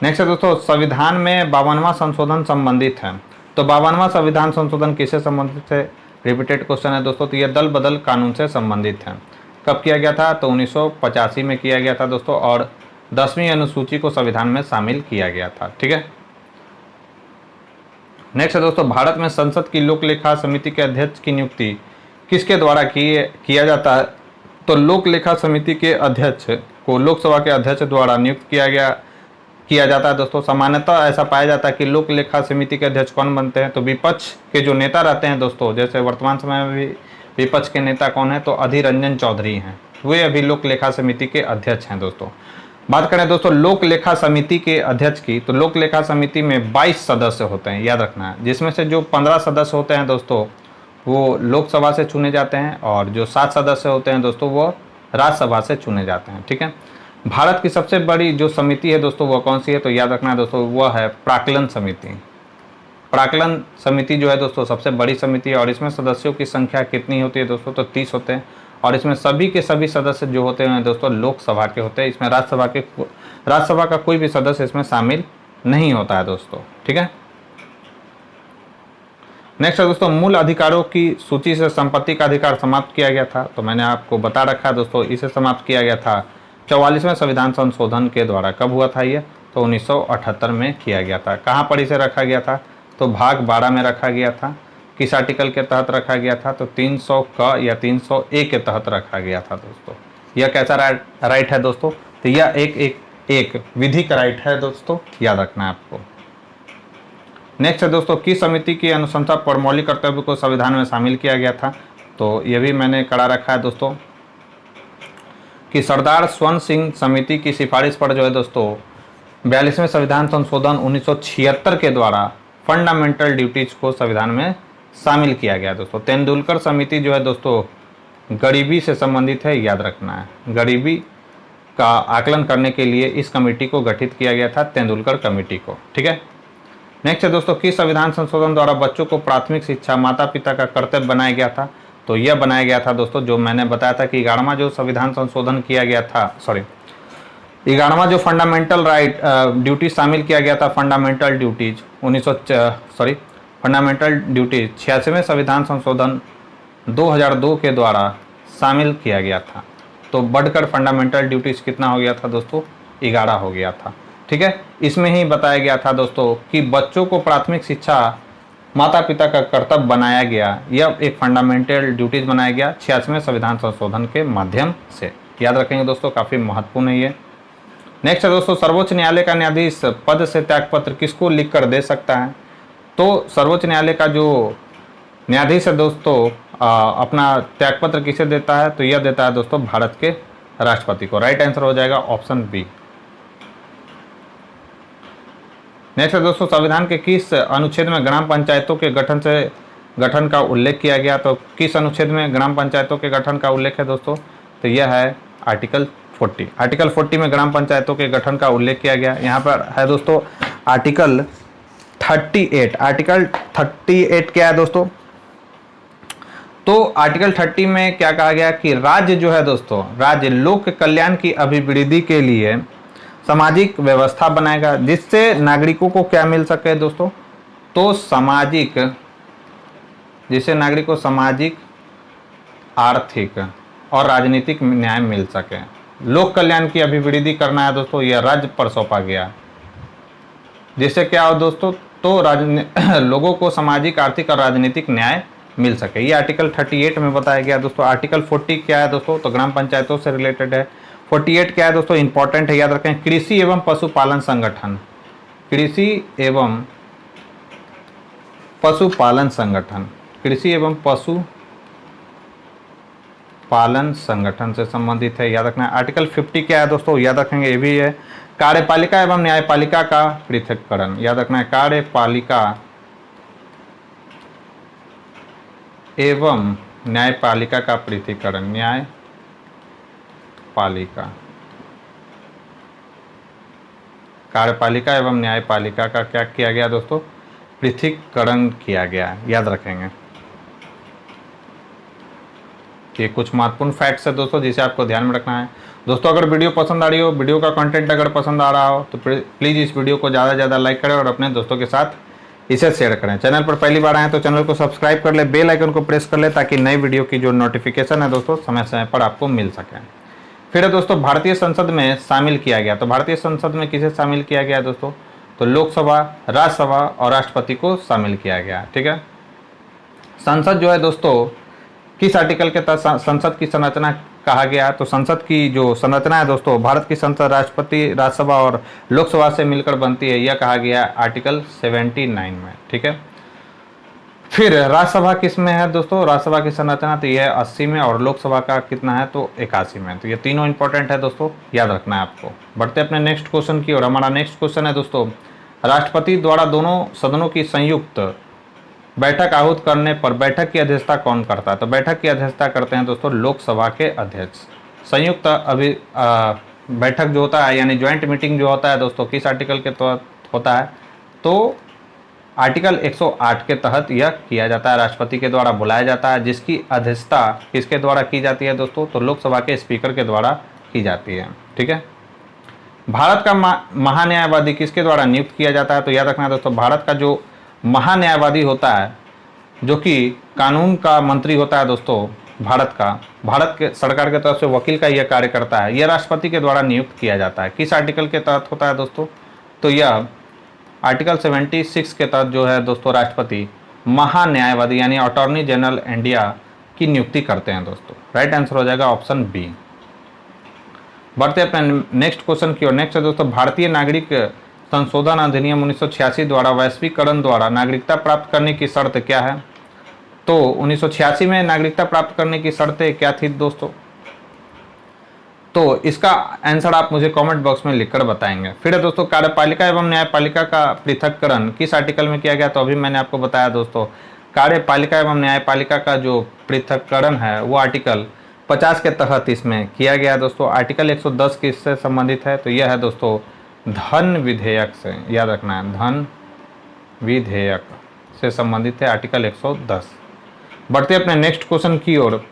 Speaker 1: नेक्स्ट है दोस्तों, संविधान में 52वां संशोधन संबंधित है। तो 52वां संविधान संशोधन किससे संबंधित है? रिपीटेड क्वेश्चन है दोस्तों। तो यह दल बदल कानून से संबंधित है। कब किया गया था? तो 1985 में किया गया था दोस्तों, और 10वीं अनुसूची को संविधान में शामिल किया गया था। ठीक है, नेक्स्ट है दोस्तों, भारत में संसद की लोक लेखा समिति के अध्यक्ष की नियुक्ति किसके द्वारा किया जाता है? तो लोक लेखा समिति के अध्यक्ष को लोकसभा के अध्यक्ष द्वारा नियुक्त किया जाता है दोस्तों। सामान्यतः ऐसा पाया जाता है कि लोक लेखा समिति के अध्यक्ष कौन बनते हैं? तो विपक्ष के जो नेता रहते हैं दोस्तों, जैसे वर्तमान समय में भी विपक्ष के नेता कौन है? तो अधीर रंजन चौधरी हैं, वे अभी लोक लेखा समिति के अध्यक्ष हैं दोस्तों। बात करें दोस्तों लोक लेखा समिति के अध्यक्ष की, तो लोक लेखा समिति में 22 सदस्य होते हैं, याद रखना है, जिसमें से जो 15 सदस्य होते हैं दोस्तों वो लोकसभा से चुने जाते हैं, और जो 7 सदस्य होते हैं दोस्तों वो राज्यसभा से चुने जाते हैं। ठीक है, भारत की सबसे बड़ी जो समिति है दोस्तों वह कौन सी है? तो याद रखना है दोस्तों, वह है प्राक्कलन समिति। प्राक्कलन समिति जो है दोस्तों सबसे बड़ी समिति है, और इसमें सदस्यों की संख्या कितनी होती है दोस्तों? तो 30 होते हैं, और इसमें सभी के सभी सदस्य जो होते हैं दोस्तों लोकसभा के होते हैं। इसमें राज्यसभा का कोई भी सदस्य इसमें शामिल नहीं होता है दोस्तों। ठीक है, नेक्स्ट है दोस्तों, मूल अधिकारों की सूची से संपत्ति का अधिकार समाप्त किया गया था। तो मैंने आपको बता रखा है दोस्तों, इसे समाप्त किया गया था 44वें संविधान संशोधन के द्वारा। कब हुआ था ये? तो 1978 में किया गया था। कहाँ पर इसे रखा गया था? तो भाग 12 में रखा गया था। किस आर्टिकल के तहत रखा गया था? तो 300 क या 300 ए के तहत रखा गया था दोस्तों। यह कैसा राइट है दोस्तों? तो यह एक विधिक राइट है दोस्तों, याद रखना है आपको। नेक्स्ट है दोस्तों, किस समिति की अनुशंसा पर मौलिक कर्तव्य को संविधान में शामिल किया गया था? तो यह भी मैंने करा रखा है दोस्तों कि सरदार स्वर्ण सिंह समिति की सिफारिश पर जो है दोस्तों 42वें संविधान संशोधन 1976 के द्वारा फंडामेंटल ड्यूटीज को संविधान में शामिल किया गया दोस्तों। तेंदुलकर समिति जो है दोस्तों गरीबी से संबंधित है, याद रखना है। गरीबी का आकलन करने के लिए इस कमेटी को गठित किया गया था, तेंदुलकर कमेटी को। ठीक है, नेक्स्ट है दोस्तों, किस संविधान संशोधन द्वारा बच्चों को प्राथमिक शिक्षा माता पिता का कर्तव्य बनाया गया था? तो यह बनाया गया था दोस्तों, जो मैंने बताया था कि 11वां जो संविधान संशोधन किया गया था, 11वां जो फंडामेंटल ड्यूटीज शामिल किया गया था, फंडामेंटल ड्यूटीज 86वें संविधान संशोधन 2002 के द्वारा शामिल किया गया था। तो बढ़कर फंडामेंटल ड्यूटीज कितना हो गया था दोस्तों? 11 हो गया था। ठीक है, इसमें ही बताया गया था दोस्तों कि बच्चों को प्राथमिक शिक्षा माता पिता का कर्तव्य बनाया गया, यह एक फंडामेंटल ड्यूटीज बनाया गया 86वें संविधान संशोधन के माध्यम से। याद रखेंगे दोस्तों, काफ़ी महत्वपूर्ण है ये। नेक्स्ट है दोस्तों, सर्वोच्च न्यायालय का न्यायाधीश पद से त्यागपत्र किसको लिख कर दे सकता है? तो सर्वोच्च न्यायालय का जो न्यायाधीश है दोस्तों अपना त्यागपत्र किसे देता है? तो यह देता है दोस्तों भारत के राष्ट्रपति को। राइट आंसर हो जाएगा ऑप्शन बी। नेक्स्ट है दोस्तों, संविधान के किस अनुच्छेद में ग्राम पंचायतों के गठन का उल्लेख किया गया। तो किस अनुच्छेद में ग्राम पंचायतों के गठन का उल्लेख है दोस्तों? तो यह है आर्टिकल 40। आर्टिकल 40 में ग्राम पंचायतों के गठन का उल्लेख किया गया। यहाँ पर है दोस्तों आर्टिकल 38। आर्टिकल 38 क्या है दोस्तों? तो आर्टिकल 30 में क्या कहा गया कि राज्य जो है दोस्तों, राज्य लोक कल्याण की अभिवृद्धि के लिए सामाजिक व्यवस्था बनाएगा जिससे नागरिकों को क्या मिल सके दोस्तों? तो सामाजिक, जिससे नागरिकों को सामाजिक, आर्थिक और राजनीतिक न्याय मिल सके। लोक कल्याण की अभिवृद्धि करना है दोस्तों, यह राज्य पर सौंपा गया। जिससे क्या हो दोस्तों? तो लोगों को सामाजिक, आर्थिक और राजनीतिक न्याय मिल सके। ये आर्टिकल 38 में बताया गया दोस्तों। आर्टिकल 40 क्या है दोस्तों? तो ग्राम पंचायतों से रिलेटेड है। 48 क्या है दोस्तों? इंपॉर्टेंट है, याद रखें, कृषि एवं पशुपालन संगठन। कृषि एवं पशुपालन संगठन, कृषि एवं पशुपालन संगठन से संबंधित है, याद रखना है। आर्टिकल 50 क्या है दोस्तों? याद रखेंगे, ये भी है कार्यपालिका एवं न्यायपालिका का पृथक्करण। याद रखना है, कार्यपालिका एवं न्यायपालिका का पृथक्करण। न्यायपालिका, कार्यपालिका एवं न्यायपालिका का क्या किया गया दोस्तों? पृथक्करण किया गया, याद रखेंगे। ये कुछ महत्वपूर्ण फैक्ट्स है दोस्तों जिसे आपको ध्यान में रखना है। दोस्तों अगर वीडियो पसंद आ रही हो, वीडियो का कंटेंट अगर पसंद आ रहा हो तो प्लीज़ इस वीडियो को ज़्यादा से ज़्यादा लाइक करें और अपने दोस्तों के साथ इसे शेयर करें। चैनल पर पहली बार आए तो चैनल को सब्सक्राइब कर ले, बेल आइकन को प्रेस कर ले ताकि नई वीडियो की जो नोटिफिकेशन है दोस्तों समय समय पर आपको मिल सके। फिर है दोस्तों भारतीय संसद में शामिल किया गया। तो भारतीय संसद में किसे शामिल किया गया दोस्तों? तो लोकसभा, राज्यसभा और राष्ट्रपति को शामिल किया गया। ठीक है। संसद जो है दोस्तों किस आर्टिकल के तहत संसद की संरचना कहा गया है? तो संसद की जो संरचना है दोस्तों, भारत की संसद राष्ट्रपति, राज्यसभा और लोकसभा से मिलकर बनती है, यह कहा गया आर्टिकल 79 में। ठीक है। फिर राज्यसभा किस में है दोस्तों? राज्यसभा की संरचना तो यह 80 में और लोकसभा का कितना है? तो 81 में। तो ये तीनों इंपॉर्टेंट है दोस्तों, याद रखना है आपको। बढ़ते अपने नेक्स्ट क्वेश्चन की ओर। हमारा नेक्स्ट क्वेश्चन है दोस्तों, राष्ट्रपति द्वारा दोनों सदनों की संयुक्त बैठक आहूत करने पर बैठक की अध्यक्षता कौन करता है? तो बैठक की अध्यक्षता करते हैं दोस्तों लोकसभा के अध्यक्ष। संयुक्त बैठक जो होता है यानी ज्वाइंट मीटिंग जो होता है दोस्तों, किस आर्टिकल के तहत होता है? तो आर्टिकल 108 के तहत यह किया जाता है, राष्ट्रपति के द्वारा बुलाया जाता है, जिसकी अध्यक्षता किसके द्वारा की जाती है दोस्तों? तो लोकसभा के स्पीकर के द्वारा की जाती है। ठीक है। भारत का महान्यायवादी किसके द्वारा नियुक्त किया जाता है? तो याद रखना दोस्तों, भारत का जो महान्यायवादी होता है, जो कि कानून का मंत्री होता है दोस्तों, भारत के सरकार की तरफ से वकील का यह कार्य करता है, यह राष्ट्रपति के द्वारा नियुक्त किया जाता है। किस आर्टिकल के तहत होता है दोस्तों? तो यह आर्टिकल 76 के तहत जो है दोस्तों राष्ट्रपति महान्यायवादी यानी अटॉर्नी जनरल इंडिया की नियुक्ति करते हैं दोस्तों। राइट आंसर हो जाएगा ऑप्शन बी। बढ़ते अपने नेक्स्ट क्वेश्चन की ओर। नेक्स्ट है दोस्तों, भारतीय नागरिक संशोधन अधिनियम 1986 द्वारा वैश्वीकरण द्वारा नागरिकता प्राप्त करने की शर्त क्या है? तो 1986 में नागरिकता प्राप्त करने की शर्तें क्या थी दोस्तों? तो इसका आंसर आप मुझे कमेंट बॉक्स में लिखकर बताएंगे। फिर है दोस्तों, कार्यपालिका एवं न्यायपालिका का पृथक्करण किस आर्टिकल में किया गया? तो अभी मैंने आपको बताया दोस्तों, कार्यपालिका एवं न्यायपालिका का जो पृथक्करण है वो आर्टिकल 50 के तहत इसमें किया गया दोस्तों। आर्टिकल 110 किससे संबंधित है? तो यह है दोस्तों धन विधेयक से, याद रखना है, धन विधेयक से संबंधित है आर्टिकल 110। बढ़ते अपने नेक्स्ट क्वेश्चन की ओर।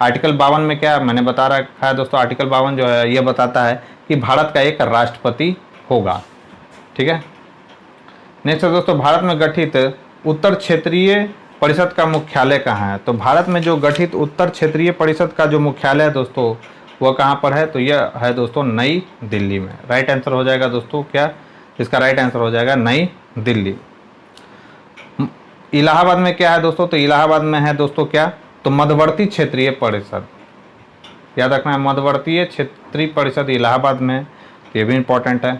Speaker 1: आर्टिकल 52 में क्या मैंने बता रखा है दोस्तों? आर्टिकल 52 जो है यह बताता है कि भारत का एक राष्ट्रपति होगा। ठीक है। नेक्स्ट है दोस्तों, भारत में गठित उत्तर क्षेत्रीय परिषद का मुख्यालय कहाँ है? तो भारत में जो गठित उत्तर क्षेत्रीय परिषद का जो मुख्यालय है दोस्तों वह कहाँ पर है? तो यह है दोस्तों नई दिल्ली में। राइट आंसर हो जाएगा दोस्तों क्या? इसका राइट आंसर हो जाएगा नई दिल्ली। इलाहाबाद में क्या है दोस्तों? तो इलाहाबाद में है दोस्तों क्या? तो मध्यवर्ती क्षेत्रीय परिषद, याद रखना है, मध्यवर्तीय क्षेत्रीय परिषद इलाहाबाद में है। ये भी इंपॉर्टेंट है।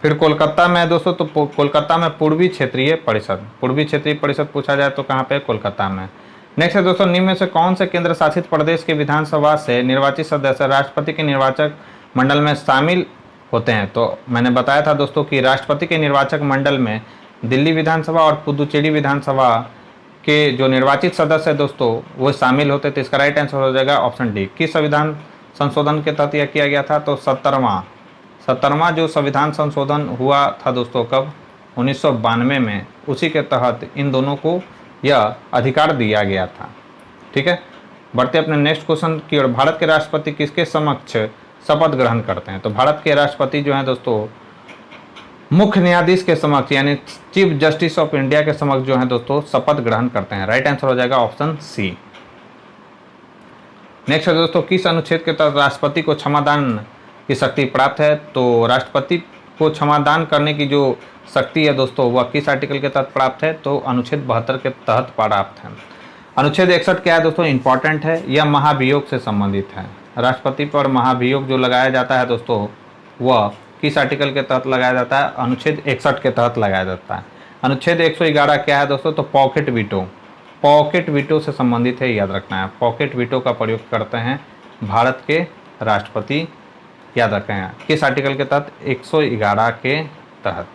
Speaker 1: फिर कोलकाता में है दोस्तों, तो कोलकाता में पूर्वी क्षेत्रीय परिषद, पूर्वी क्षेत्रीय परिषद पूछा जाए तो कहाँ पे? कोलकाता में। नेक्स्ट है दोस्तों, निम्न में से कौन से केंद्र शासित प्रदेश के विधानसभा से निर्वाचित सदस्य राष्ट्रपति के निर्वाचक मंडल में शामिल होते हैं? तो मैंने बताया था दोस्तों कि राष्ट्रपति के निर्वाचक मंडल में दिल्ली विधानसभा और पुदुचेरी विधानसभा के जो निर्वाचित सदस्य है दोस्तों वो शामिल होते थे। इसका राइट आंसर हो जाएगा ऑप्शन डी। किस संविधान संशोधन के तहत यह किया गया था? तो 17वां जो संविधान संशोधन हुआ था दोस्तों, कब? 1992 में। उसी के तहत इन दोनों को यह अधिकार दिया गया था। ठीक है, बढ़ते अपने नेक्स्ट क्वेश्चन की ओर। भारत के राष्ट्रपति किसके समक्ष शपथ ग्रहण करते हैं? तो भारत के राष्ट्रपति जो हैं दोस्तों मुख्य न्यायाधीश के समक्ष यानी चीफ जस्टिस ऑफ इंडिया के समक्ष जो है दोस्तों शपथ ग्रहण करते हैं। राइट आंसर हो जाएगा ऑप्शन सी। नेक्स्ट है दोस्तों, किस अनुच्छेद के तहत राष्ट्रपति को क्षमादान की शक्ति प्राप्त है? तो राष्ट्रपति को क्षमादान करने की जो शक्ति है दोस्तों वह किस आर्टिकल के तहत प्राप्त है? तो अनुच्छेद 72 के तहत प्राप्त है। अनुच्छेद 61 क्या है दोस्तों? इंपॉर्टेंट है, यह महाभियोग से संबंधित है। राष्ट्रपति पर महाभियोग जो लगाया जाता है दोस्तों वह किस आर्टिकल के तहत लगाया जाता है? अनुच्छेद 61 के तहत लगाया जाता है। अनुच्छेद 111 क्या है दोस्तों? तो पॉकेट वीटो से संबंधित है, याद रखना है। पॉकेट वीटो का प्रयोग करते हैं भारत के राष्ट्रपति, याद रखें किस आर्टिकल के तहत? 111 के तहत।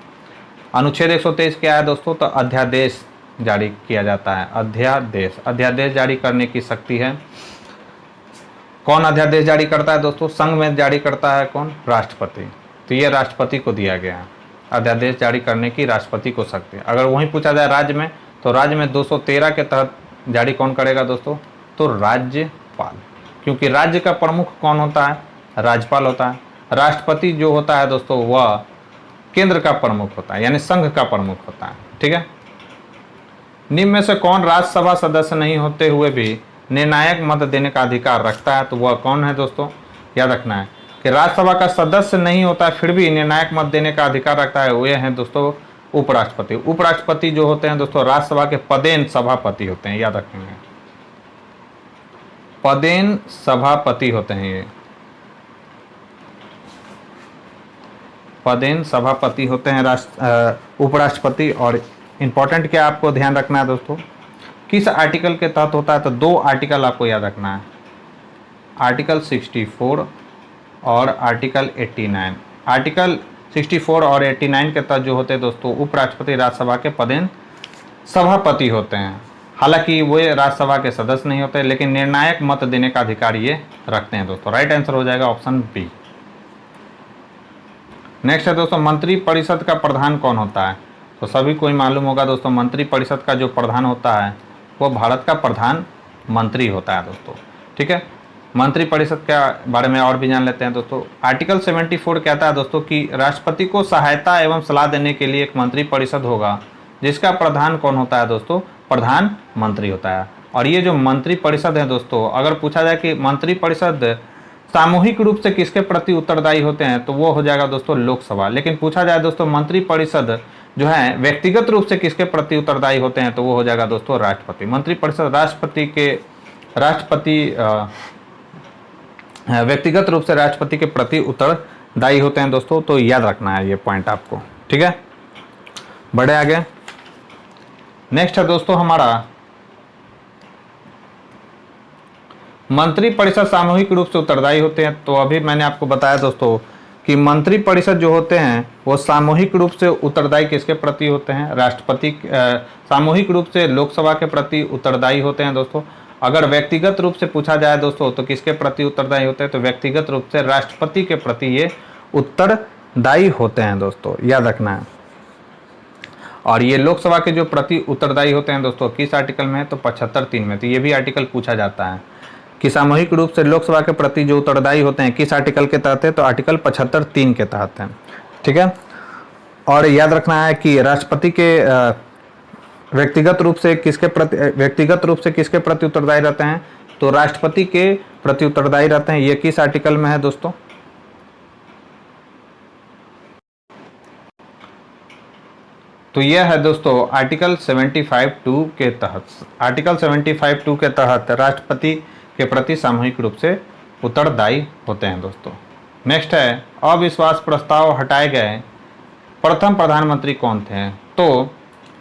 Speaker 1: अनुच्छेद 123 क्या है दोस्तों? तो अध्यादेश जारी किया जाता है। अध्यादेश जारी करने की शक्ति है। कौन अध्यादेश जारी करता है दोस्तों? संघ में जारी करता है कौन? राष्ट्रपति। तो ये राष्ट्रपति को दिया गया है अध्यादेश जारी करने की राष्ट्रपति को शक्ति। अगर वहीं पूछा जाए राज्य में, तो राज्य में 213 के तहत जारी कौन करेगा दोस्तों? तो राज्यपाल, क्योंकि राज्य का प्रमुख कौन होता है? राज्यपाल होता है। राष्ट्रपति जो होता है दोस्तों वह केंद्र का प्रमुख होता है यानी संघ का प्रमुख होता है। ठीक है, निम्न में से कौन राज्यसभा सदस्य नहीं होते हुए भी निर्णायक मत देने का अधिकार रखता है? तो वह कौन है दोस्तों? याद रखना है कि राज्यसभा का सदस्य नहीं होता है फिर भी निर्णायक मत देने का अधिकार रखता है, वे हैं दोस्तों उपराष्ट्रपति। उपराष्ट्रपति जो होते हैं दोस्तों राज्यसभा के पदेन सभापति होते हैं, याद रखेंगे पदेन सभापति होते हैं। ये पदेन सभापति होते हैं उपराष्ट्रपति। और इंपॉर्टेंट क्या आपको ध्यान रखना है दोस्तों, किस आर्टिकल के तहत होता है? तो दो आर्टिकल आपको याद रखना है, आर्टिकल 64 और आर्टिकल 89। आर्टिकल 64 और 89 के तहत जो होते हैं दोस्तों उपराष्ट्रपति राज्यसभा के पदेन सभापति होते हैं। हालांकि वे राज्यसभा के सदस्य नहीं होते लेकिन निर्णायक मत देने का अधिकार ये रखते हैं दोस्तों। राइट आंसर हो जाएगा ऑप्शन बी। नेक्स्ट है दोस्तों, मंत्री परिषद का प्रधान कौन होता है? तो सभी को ही मालूम होगा दोस्तों, मंत्री परिषद का जो प्रधान होता है वो भारत का प्रधानमंत्री होता है दोस्तों। ठीक है, मंत्री परिषद के बारे में और भी जान लेते हैं दोस्तों। आर्टिकल 74 कहता है दोस्तों कि राष्ट्रपति को सहायता एवं सलाह देने के लिए एक मंत्री परिषद होगा जिसका प्रधान कौन होता है दोस्तों? प्रधानमंत्री होता है। और ये जो मंत्री परिषद है दोस्तों, अगर पूछा जाए कि मंत्री परिषद सामूहिक रूप से किसके प्रति उत्तरदायी होते हैं तो वो हो जाएगा दोस्तों लोकसभा। लेकिन पूछा जाए दोस्तों मंत्री परिषद जो है व्यक्तिगत रूप से किसके प्रति उत्तरदायी होते हैं तो वो हो जाएगा दोस्तों राष्ट्रपति। मंत्री परिषद व्यक्तिगत रूप से राष्ट्रपति के प्रति उत्तरदायी होते हैं दोस्तों, तो याद रखना है ये पॉइंट आपको। ठीक है, बढ़े आगे। नेक्स्ट है दोस्तों हमारा मंत्री परिषद सामूहिक रूप से उत्तरदायी होते हैं। तो अभी मैंने आपको बताया दोस्तों कि मंत्री परिषद जो होते हैं वो सामूहिक रूप से उत्तरदायी किसके प्रति होते हैं? राष्ट्रपति। सामूहिक रूप से लोकसभा के प्रति उत्तरदायी होते हैं दोस्तों। अगर व्यक्तिगत रूप से पूछा जाए दोस्तों तो किसके प्रति उत्तरदायी होते हैं? तो व्यक्तिगत रूप से राष्ट्रपति के प्रति ये उत्तरदायी होते हैं दोस्तों, याद रखना है। और ये लोकसभा के जो प्रति उत्तरदायी होते हैं दोस्तों किस आर्टिकल में है? तो 75(3) में। तो ये भी आर्टिकल पूछा जाता है कि सामूहिक रूप से लोकसभा के प्रति जो उत्तरदायी होते हैं किस आर्टिकल के तहत है? तो आर्टिकल 75(3) के तहत है। ठीक है, और याद रखना है कि राष्ट्रपति के व्यक्तिगत रूप से किसके प्रति उत्तरदायी रहते हैं? तो राष्ट्रपति के प्रति उत्तरदायी रहते हैं। ये किस आर्टिकल में है दोस्तों? तो यह है दोस्तों आर्टिकल 75(2) के तहत। आर्टिकल 75(2) के तहत राष्ट्रपति के प्रति सामूहिक रूप से उत्तरदायी होते हैं दोस्तों। नेक्स्ट है, अविश्वास प्रस्ताव हटाए गए प्रथम प्रधानमंत्री कौन थे? तो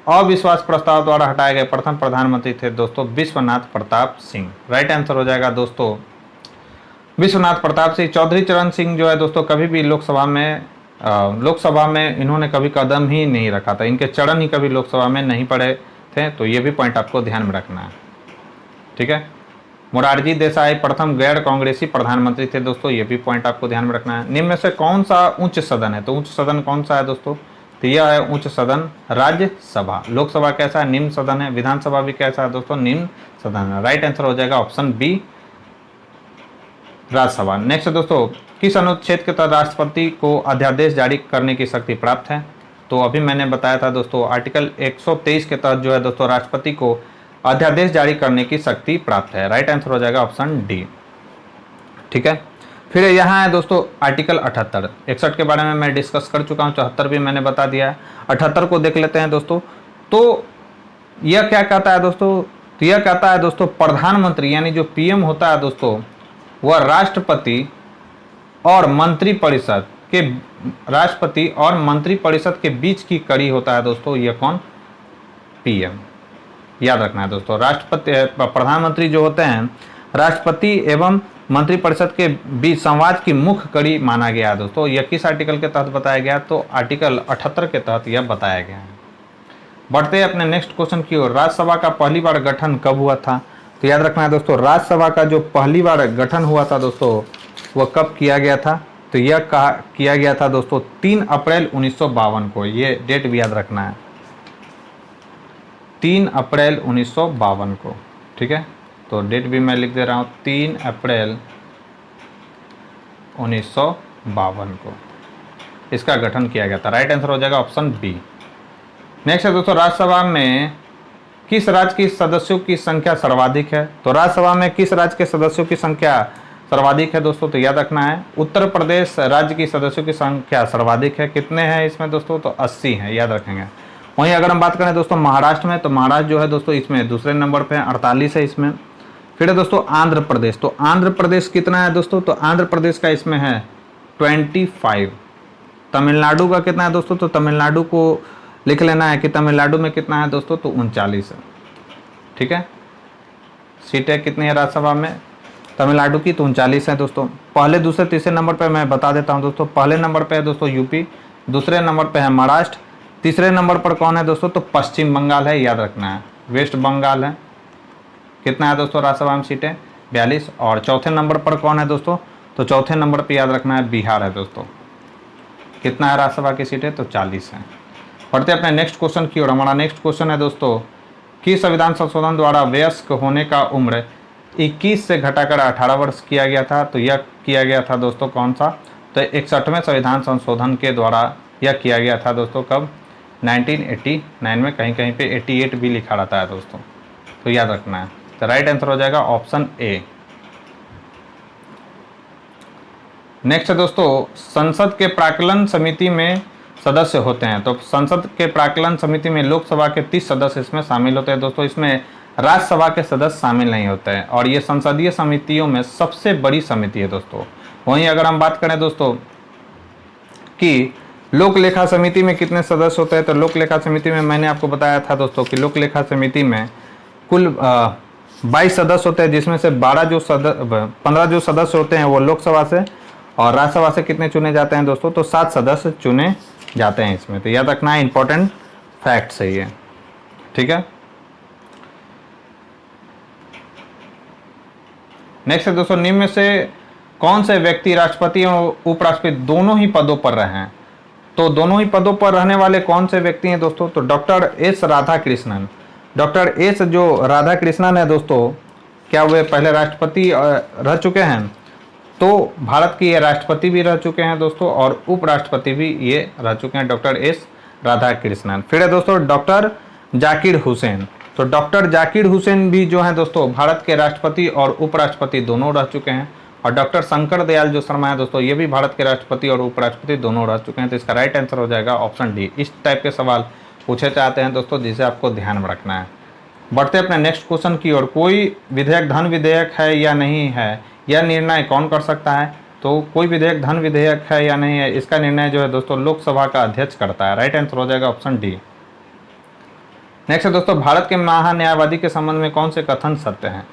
Speaker 1: अविश्वास प्रस्ताव द्वारा हटाए गए प्रथम प्रधानमंत्री थे दोस्तों विश्वनाथ प्रताप सिंह। राइट आंसर हो जाएगा दोस्तों विश्वनाथ प्रताप सिंह। चौधरी चरण सिंह जो है दोस्तों कभी भी लोकसभा में लोकसभा में इन्होंने कभी कदम ही नहीं रखा था, इनके चरण ही कभी लोकसभा में नहीं पड़े थे। तो ये भी पॉइंट आपको ध्यान में रखना है, ठीक है। मोरारजी देसाई प्रथम गैर कांग्रेसी प्रधानमंत्री थे दोस्तों, ये भी पॉइंट आपको ध्यान में रखना है। निम्न में से कौन सा उच्च सदन है, तो उच्च सदन कौन सा है दोस्तों, तो यह है उच्च सदन राज्यसभा। लोकसभा कैसा है, निम्न सदन है। विधानसभा भी कैसा है दोस्तों, निम्न सदन है। राइट आंसर हो जाएगा ऑप्शन बी, राज्यसभा। नेक्स्ट दोस्तों, किस अनुच्छेद के तहत राष्ट्रपति को अध्यादेश जारी करने की शक्ति प्राप्त है, तो अभी मैंने बताया था दोस्तों आर्टिकल 123 के तहत जो है दोस्तों राष्ट्रपति को अध्यादेश जारी करने की शक्ति प्राप्त है। राइट आंसर हो जाएगा ऑप्शन डी, ठीक है। फिर यहाँ है दोस्तों आर्टिकल 78। 61 के बारे में मैं डिस्कस कर चुका हूँ, 74 भी मैंने बता दिया है। 78 को देख लेते हैं दोस्तों। तो यह क्या कहता है दोस्तों, तो यह कहता है दोस्तों प्रधानमंत्री यानी जो पीएम होता है दोस्तों, वह राष्ट्रपति और मंत्रिपरिषद के बीच की कड़ी होता है दोस्तों। यह कौन, पीएम, याद रखना है दोस्तों। प्रधानमंत्री जो होते हैं राष्ट्रपति एवं मंत्रिपरिषद के बीच संवाद की मुख्य कड़ी माना गया है दोस्तों। यह किस आर्टिकल के तहत बताया गया, तो आर्टिकल 78 के तहत यह बताया गया है। बढ़ते हैं अपने नेक्स्ट क्वेश्चन की ओर। राज्यसभा का पहली बार गठन कब हुआ था, तो याद रखना है दोस्तों राज्यसभा का जो पहली बार गठन हुआ था दोस्तों, वह कब किया गया था, तो यह किया गया था दोस्तों 3 अप्रैल 1952 को। ये डेट भी याद रखना है, 3 अप्रैल 1952 को, ठीक है। तो डेट भी मैं लिख दे रहा हूँ, 3 अप्रैल 1952 को इसका गठन किया गया था। राइट आंसर हो जाएगा ऑप्शन बी। नेक्स्ट है दोस्तों, राज्यसभा में किस राज्य की सदस्यों की संख्या सर्वाधिक है, तो राज्यसभा में किस राज्य के सदस्यों की संख्या सर्वाधिक है दोस्तों, तो याद रखना है उत्तर प्रदेश राज्य की सदस्यों की संख्या सर्वाधिक है। कितने हैं इसमें दोस्तों, तो 80 हैं, याद रखेंगे। वहीं अगर हम बात करें दोस्तों महाराष्ट्र में, तो महाराष्ट्र जो है दोस्तों इसमें दूसरे नंबर पे है, 48 है इसमें। फिर है दोस्तों आंध्र प्रदेश, तो आंध्र प्रदेश कितना है दोस्तों, तो आंध्र प्रदेश का इसमें है 25। तमिलनाडु का कितना है दोस्तों, तो तमिलनाडु को लिख लेना है कि तमिलनाडु में कितना है दोस्तों, तो 39 है, ठीक है। सीटें कितनी है राज्यसभा में तमिलनाडु की, तो 39 है दोस्तों। पहले दूसरे तीसरे नंबर पर मैं बता देता हूं दोस्तों। पहले नंबर पे है दोस्तों यूपी, दूसरे नंबर पे है महाराष्ट्र, तीसरे नंबर पर कौन है दोस्तों, तो पश्चिम बंगाल है, याद रखना है। वेस्ट बंगाल है, कितना है दोस्तों राज्यसभा में सीटें, 42। और चौथे नंबर पर कौन है दोस्तों, तो चौथे नंबर पर याद रखना है बिहार है दोस्तों। कितना है राज्यसभा की सीटें, तो 40 है। पढ़ते अपने नेक्स्ट क्वेश्चन की ओर। हमारा नेक्स्ट क्वेश्चन है दोस्तों, कि संविधान संशोधन द्वारा वयस्क होने का उम्र 21 से घटाकर 18 वर्ष किया गया था, तो यह किया गया था दोस्तों कौन सा, तो 61वें संविधान संशोधन के द्वारा यह किया गया था दोस्तों। कब, 1989 में। कहीं कहीं पे 88 भी लिखा रहता है दोस्तों, तो याद रखना है। तो राइट आंसर हो जाएगा ऑप्शन ए। नेक्स्ट है दोस्तों, संसद के प्राक्कलन समिति में सदस्य होते हैं, तो संसद के प्राक्कलन समिति में लोकसभा के 30 सदस्य इसमें शामिल होते हैं दोस्तों। इसमें राज्यसभा के सदस्य शामिल नहीं होते हैं, और ये संसदीय समितियों में सबसे बड़ी समिति है दोस्तों। वहीं अगर हम बात करें दोस्तों कि लोक लेखा समिति में कितने सदस्य होते हैं, तो लोक लेखा समिति में मैंने आपको बताया था दोस्तों कि लोक लेखा समिति में कुल 22 सदस्य होते हैं, जिसमें से 15 जो सदस्य होते हैं वो लोकसभा से, और राज्यसभा से कितने चुने जाते हैं दोस्तों, तो 7 सदस्य चुने जाते हैं इसमें। तो याद रखना है, इंपॉर्टेंट फैक्ट है ये, ठीक है। नेक्स्ट है दोस्तों, निम्न में से कौन से व्यक्ति राष्ट्रपति और उपराष्ट्रपति दोनों ही पदों पर रहे हैं, तो दोनों ही पदों पर रहने वाले कौन से व्यक्ति हैं दोस्तों, तो doctor S Radhakrishnan. Doctor S जो राधाकृष्णन है दोस्तों, क्या वे पहले राष्ट्रपति रह चुके हैं, तो भारत की ये राष्ट्रपति भी रह चुके हैं दोस्तों, और उपराष्ट्रपति भी ये रह चुके हैं, डॉक्टर एस राधाकृष्णन। फिर है दोस्तों डॉक्टर जाकिर हुसैन, तो डॉक्टर जाकिर हुसैन भी जो है दोस्तों भारत के राष्ट्रपति और उपराष्ट्रपति दोनों रह चुके हैं। और डॉक्टर शंकर दयाल जो शर्मा है दोस्तों, ये भी भारत के राष्ट्रपति और उपराष्ट्रपति दोनों रह चुके हैं। तो इसका राइट आंसर हो जाएगा ऑप्शन डी। इस टाइप के सवाल पूछे जाते हैं दोस्तों, जिसे आपको ध्यान में रखना है। बढ़ते अपने नेक्स्ट क्वेश्चन की ओर। कोई विधेयक धन विधेयक है या नहीं है, यह निर्णय कौन कर सकता है, तो कोई विधेयक धन विधेयक है या नहीं है, इसका निर्णय जो है दोस्तों लोकसभा का अध्यक्ष करता है। राइट आंसर हो जाएगा ऑप्शन डी। नेक्स्ट है दोस्तों, भारत के महान्यायवादी के संबंध में कौन से कथन सत्य हैं,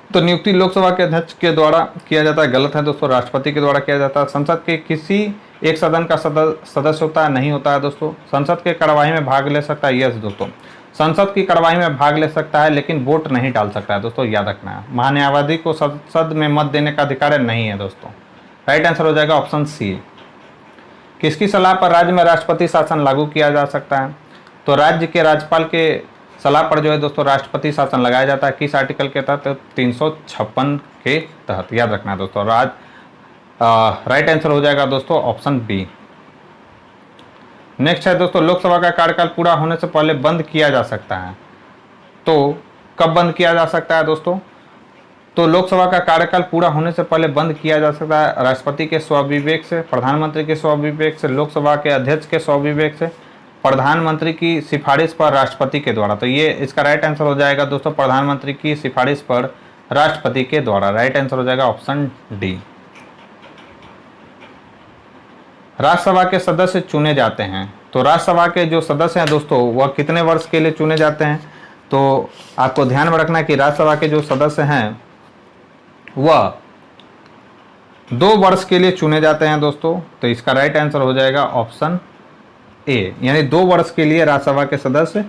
Speaker 1: तो नियुक्ति लोकसभा के अध्यक्ष के द्वारा किया जाता है, गलत है दोस्तों, राष्ट्रपति के द्वारा किया जाता है। संसद के किसी एक सदन का सदस्य होता है, नहीं होता है दोस्तों। संसद के कार्यवाही में भाग ले सकता है, यस दोस्तों, संसद की कार्यवाही में भाग ले सकता है, लेकिन वोट नहीं डाल सकता है दोस्तों, याद रखना है। महान्यायवादी को संसद में मत देने का अधिकार नहीं है दोस्तों। राइट आंसर हो जाएगा ऑप्शन सी। किसकी सलाह पर राज्य में राष्ट्रपति शासन लागू किया जा सकता है? तो राज्य के राज्यपाल के सलाह पर जो है दोस्तों राष्ट्रपति शासन लगाया जाता है। किस आर्टिकल के तहत? 356 के तहत, याद रखना है दोस्तों। राइट आंसर हो जाएगा दोस्तों ऑप्शन बी। नेक्स्ट है दोस्तों, लोकसभा का कार्यकाल पूरा होने से पहले बंद किया जा सकता है। तो कब बंद किया जा सकता है दोस्तों? तो लोकसभा का कार्यकाल पूरा होने से पहले बंद किया जा सकता है राष्ट्रपति के स्वविवेक से, प्रधानमंत्री के स्वविवेक से, लोकसभा के अध्यक्ष के स्वविवेक से, प्रधानमंत्री की सिफारिश पर राष्ट्रपति के द्वारा। तो ये इसका राइट आंसर हो जाएगा दोस्तों प्रधानमंत्री की सिफारिश पर राष्ट्रपति के द्वारा। राइट आंसर हो जाएगा ऑप्शन डी। राज्यसभा के सदस्य चुने जाते हैं। तो राज्यसभा के जो सदस्य हैं दोस्तों वह कितने वर्ष के लिए चुने जाते हैं? तो आपको ध्यान में रखना है कि राज्यसभा के जो सदस्य हैं वह 2 वर्ष के लिए चुने जाते हैं दोस्तों। तो इसका राइट आंसर हो जाएगा ऑप्शन ए, यानी 2 वर्ष के लिए राज्यसभा के सदस्य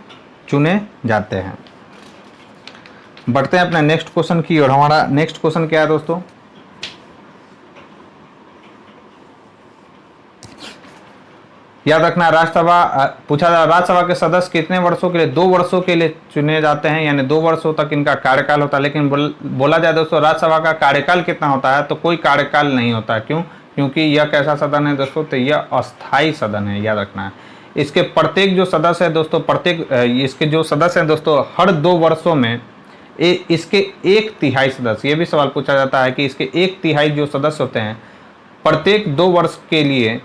Speaker 1: चुने जाते हैं। बढ़ते हैं अपने नेक्स्ट क्वेश्चन की ओर। हमारा नेक्स्ट क्वेश्चन क्या है दोस्तों? याद रखना, राज्यसभा पूछा जा राज्यसभा के सदस्य कितने वर्षों के लिए? 2 वर्षों के लिए चुने जाते हैं, यानी 2 वर्षों तक इनका कार्यकाल होता है। लेकिन बोला जाए दोस्तों राज्यसभा का कार्यकाल कितना होता है? तो कोई कार्यकाल नहीं होता है। क्यों? क्योंकि यह कैसा सदन है दोस्तों? तो यह अस्थायी सदन है, याद रखना है। इसके प्रत्येक जो सदस्य है दोस्तों, इसके जो सदस्य हैं दोस्तों हर 2 वर्षों में इसके 1/3 सदस्य, ये भी सवाल पूछा जाता है कि इसके 1/3 जो सदस्य होते हैं प्रत्येक 2 वर्ष के लिए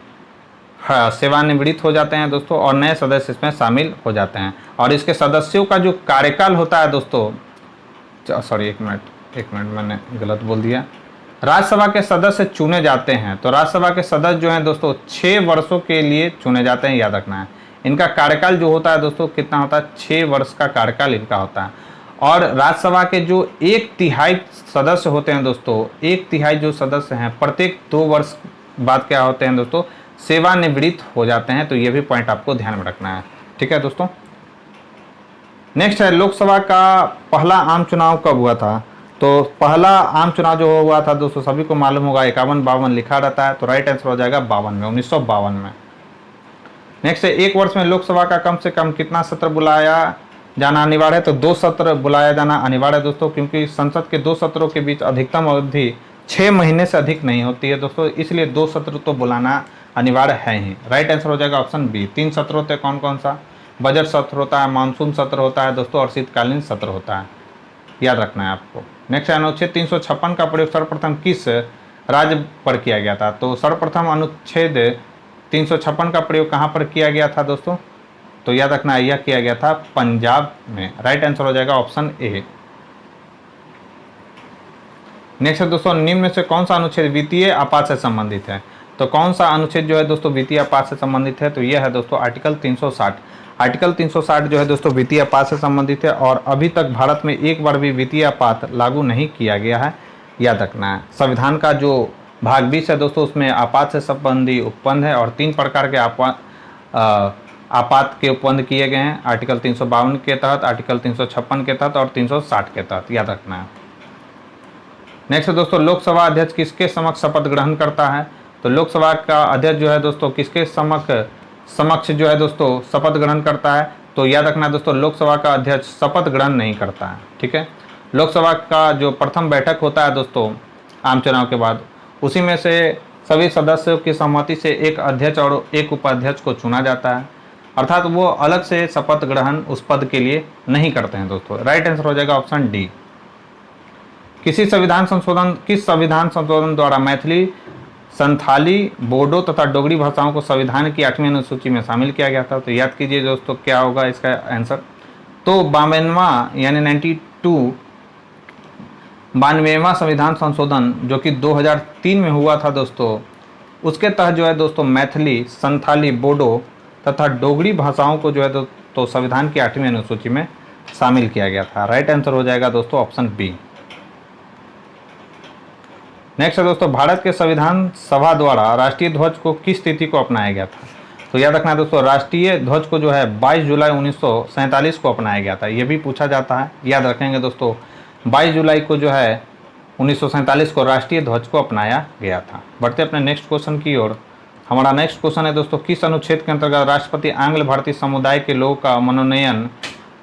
Speaker 1: सेवानिवृत्त हो जाते हैं दोस्तों, और नए सदस्य इसमें शामिल हो जाते हैं। और इसके सदस्यों का जो कार्यकाल होता है दोस्तों, सॉरी एक मिनट मैंने गलत बोल दिया। राज्यसभा के सदस्य चुने जाते हैं, तो राज्यसभा के सदस्य जो हैं दोस्तों 6 वर्षों के लिए चुने जाते हैं, याद रखना है। इनका कार्यकाल जो होता है दोस्तों कितना होता है? 6 वर्ष का कार्यकाल इनका होता है। और राज्यसभा के जो 1/3 सदस्य होते हैं दोस्तों, 1/3 जो सदस्य हैं प्रत्येक 2 वर्ष बाद क्या होते हैं दोस्तों? सेवानिवृत्त हो जाते हैं। तो ये भी पॉइंट आपको ध्यान में रखना है, ठीक है दोस्तों। नेक्स्ट है, लोकसभा का पहला आम चुनाव कब हुआ था? तो पहला आम चुनाव जो हुआ था दोस्तों सभी को मालूम होगा 51-52 लिखा रहता है। तो राइट आंसर हो जाएगा 52 में, 1952 में। नेक्स्ट है, एक वर्ष में लोकसभा का कम से कम कितना सत्र बुलाया जाना अनिवार्य है? तो 2 सत्र बुलाया जाना अनिवार्य है दोस्तों, क्योंकि संसद के 2 सत्रों के बीच अधिकतम अवधि 6 महीने से अधिक नहीं होती है दोस्तों, इसलिए 2 सत्र तो बुलाना अनिवार्य है ही। राइट आंसर हो जाएगा ऑप्शन बी। 3 सत्र होते हैं, कौन कौन सा? बजट सत्र होता है, मानसून सत्र होता है दोस्तों, और शीतकालीन सत्र होता है, याद रखना है आपको। नेक्स्ट अनुच्छेद 356 का प्रयोग सर्वप्रथम किस राज्य पर किया गया था? तो सर्वप्रथम अनुच्छेद 356 का प्रयोग कहाँ पर किया गया था दोस्तों? तो याद रखना है यह किया गया था पंजाब में। राइट आंसर हो जाएगा ऑप्शन ए। नेक्स्ट है दोस्तों, निम्न में से कौन सा अनुच्छेद वित्तीय आपात से संबंधित है? तो कौन सा अनुच्छेद जो है दोस्तों वित्तीय आपात से संबंधित है? तो यह है दोस्तों आर्टिकल 360। आर्टिकल 360 जो है दोस्तों वित्तीय आपात से संबंधित है, और अभी तक भारत में एक बार भी वित्तीय आपात लागू नहीं किया गया है, याद रखना है। संविधान का जो भाग 20 है दोस्तों उसमें आपात से संबंधी उपबंध है, और 3 प्रकार के आपात के उपबंध किए गए हैं, आर्टिकल 352 के तहत, आर्टिकल 356 के तहत और 360 के तहत, याद रखना है। नेक्स्ट दोस्तों, लोकसभा अध्यक्ष किसके समक्ष शपथ ग्रहण करता है? तो लोकसभा का अध्यक्ष जो है दोस्तों किसके समक्ष जो है दोस्तों शपथ ग्रहण करता है? तो याद रखना दोस्तों लोकसभा का अध्यक्ष शपथ ग्रहण नहीं करता है, ठीक है। लोकसभा का जो प्रथम बैठक होता है दोस्तों आम चुनाव के बाद, उसी में से सभी सदस्यों की सहमति से एक अध्यक्ष और एक उपाध्यक्ष को चुना जाता है, अर्थात वो अलग से शपथ ग्रहण उस पद के लिए नहीं करते हैं दोस्तों। राइट आंसर हो जाएगा ऑप्शन डी। किस संविधान संशोधन द्वारा मैथिली, संथाली, बोडो तथा डोगरी भाषाओं को संविधान की 8वीं अनुसूची में शामिल किया गया था? तो याद कीजिए दोस्तों क्या होगा इसका आंसर। तो 92वां संविधान संशोधन जो कि 2003 में हुआ था दोस्तों, उसके तहत जो है दोस्तों मैथिली, संथाली, बोडो तथा डोगरी भाषाओं को जो है तो संविधान की 8वीं अनुसूची में शामिल किया गया था। राइट आंसर हो जाएगा दोस्तों ऑप्शन बी। नेक्स्ट है दोस्तों, भारत के संविधान सभा द्वारा राष्ट्रीय ध्वज को किस तिथि को अपनाया गया था? तो याद रखना है दोस्तों, राष्ट्रीय ध्वज को जो है 22 जुलाई 1947 को अपनाया गया था। ये भी पूछा जाता है, याद रखेंगे दोस्तों, 22 जुलाई को जो है 1947 को राष्ट्रीय ध्वज को अपनाया गया था। बढ़ते अपने नेक्स्ट क्वेश्चन की ओर। हमारा नेक्स्ट क्वेश्चन है दोस्तों, किस अनुच्छेद के अंतर्गत राष्ट्रपति आंग्ल भारतीय समुदाय के लोगों का मनोनयन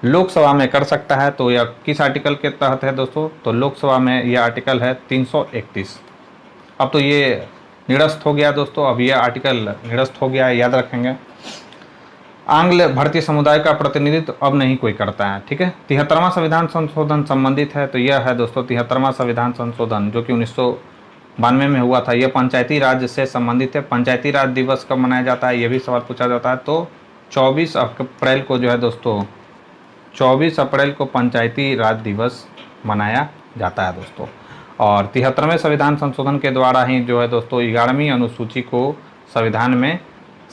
Speaker 1: लोकसभा में कर सकता है? तो यह किस आर्टिकल के तहत है दोस्तों? तो लोकसभा में यह आर्टिकल है 331। अब तो ये निरस्त हो गया दोस्तों, अब यह आर्टिकल निरस्त हो गया है, याद रखेंगे। आंग्ल भारतीय समुदाय का प्रतिनिधित्व अब नहीं कोई करता है, ठीक है। 73वां संविधान संशोधन संबंधित है, तो यह है दोस्तों 73वां संविधान संशोधन जो कि 1992 में हुआ था। यह पंचायती राज से संबंधित है। पंचायती राज दिवस कब मनाया जाता है, यह भी सवाल पूछा जाता है। तो 24 अप्रैल को जो है दोस्तों, 24 अप्रैल को पंचायती राज दिवस मनाया जाता है दोस्तों। और 73वें संविधान संशोधन के द्वारा ही जो है दोस्तों 11वीं अनुसूची को संविधान में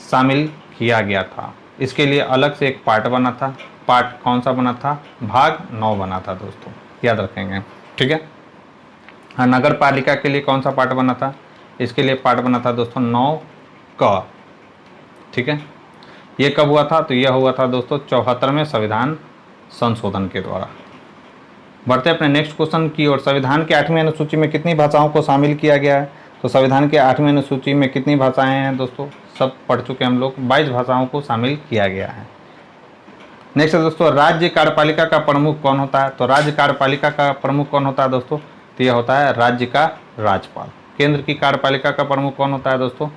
Speaker 1: शामिल किया गया था। इसके लिए अलग से एक पार्ट बना था। पार्ट कौन सा बना था? भाग 9 बना था दोस्तों, याद रखेंगे, ठीक है। हाँ, नगर पालिका के लिए कौन सा पार्ट बना था? इसके लिए पार्ट बना था दोस्तों 9 क, ठीक है। ये कब हुआ था? तो यह हुआ था दोस्तों 74वें संविधान संशोधन के द्वारा। बढ़ते अपने नेक्स्ट क्वेश्चन की ओर। संविधान के 8वीं अनुसूची में कितनी भाषाओं को शामिल किया गया है? तो संविधान के 8वीं अनुसूची में कितनी भाषाएं हैं दोस्तों? सब पढ़ चुके हम लोग। 22 भाषाओं को शामिल किया गया है। नेक्स्ट है दोस्तों, राज्य कार्यपालिका का प्रमुख कौन होता है? तो राज्य कार्यपालिका का प्रमुख कौन होता है दोस्तों? तो यह होता है राज्य का राज्यपाल। केंद्र की कार्यपालिका का प्रमुख कौन होता है दोस्तों?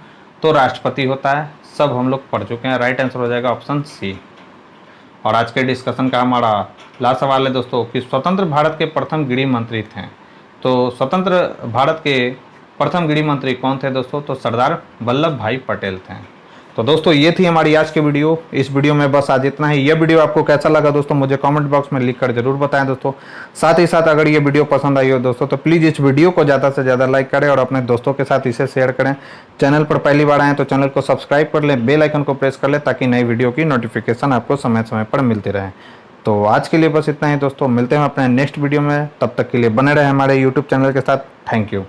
Speaker 1: तो राष्ट्रपति होता है। सब हम लोग पढ़ चुके हैं। राइट आंसर हो जाएगा ऑप्शन सी। और आज के डिस्कशन का हमारा लास्ट सवाल है दोस्तों कि स्वतंत्र भारत के प्रथम गृह मंत्री थे। तो स्वतंत्र भारत के प्रथम गृह मंत्री कौन थे दोस्तों? तो सरदार वल्लभ भाई पटेल थे। तो दोस्तों ये थी हमारी आज की वीडियो। इस वीडियो में बस आज इतना ही। यह वीडियो आपको कैसा लगा दोस्तों मुझे कमेंट बॉक्स में लिखकर जरूर बताएं दोस्तों। साथ ही साथ अगर ये वीडियो पसंद आई हो दोस्तों तो प्लीज़ इस वीडियो को ज़्यादा से ज़्यादा लाइक करें और अपने दोस्तों के साथ इसे शेयर करें। चैनल पर पहली बार आएँ तो चैनल को सब्सक्राइब कर लें, बेल आइकन को प्रेस कर लें ताकि नई वीडियो की नोटिफिकेशन आपको समय समय पर मिलती रहे। तो आज के लिए बस इतना ही दोस्तों। मिलते हैं अपने नेक्स्ट वीडियो में, तब तक के लिए बने रहे हमारे यूट्यूब चैनल के साथ। Thank you.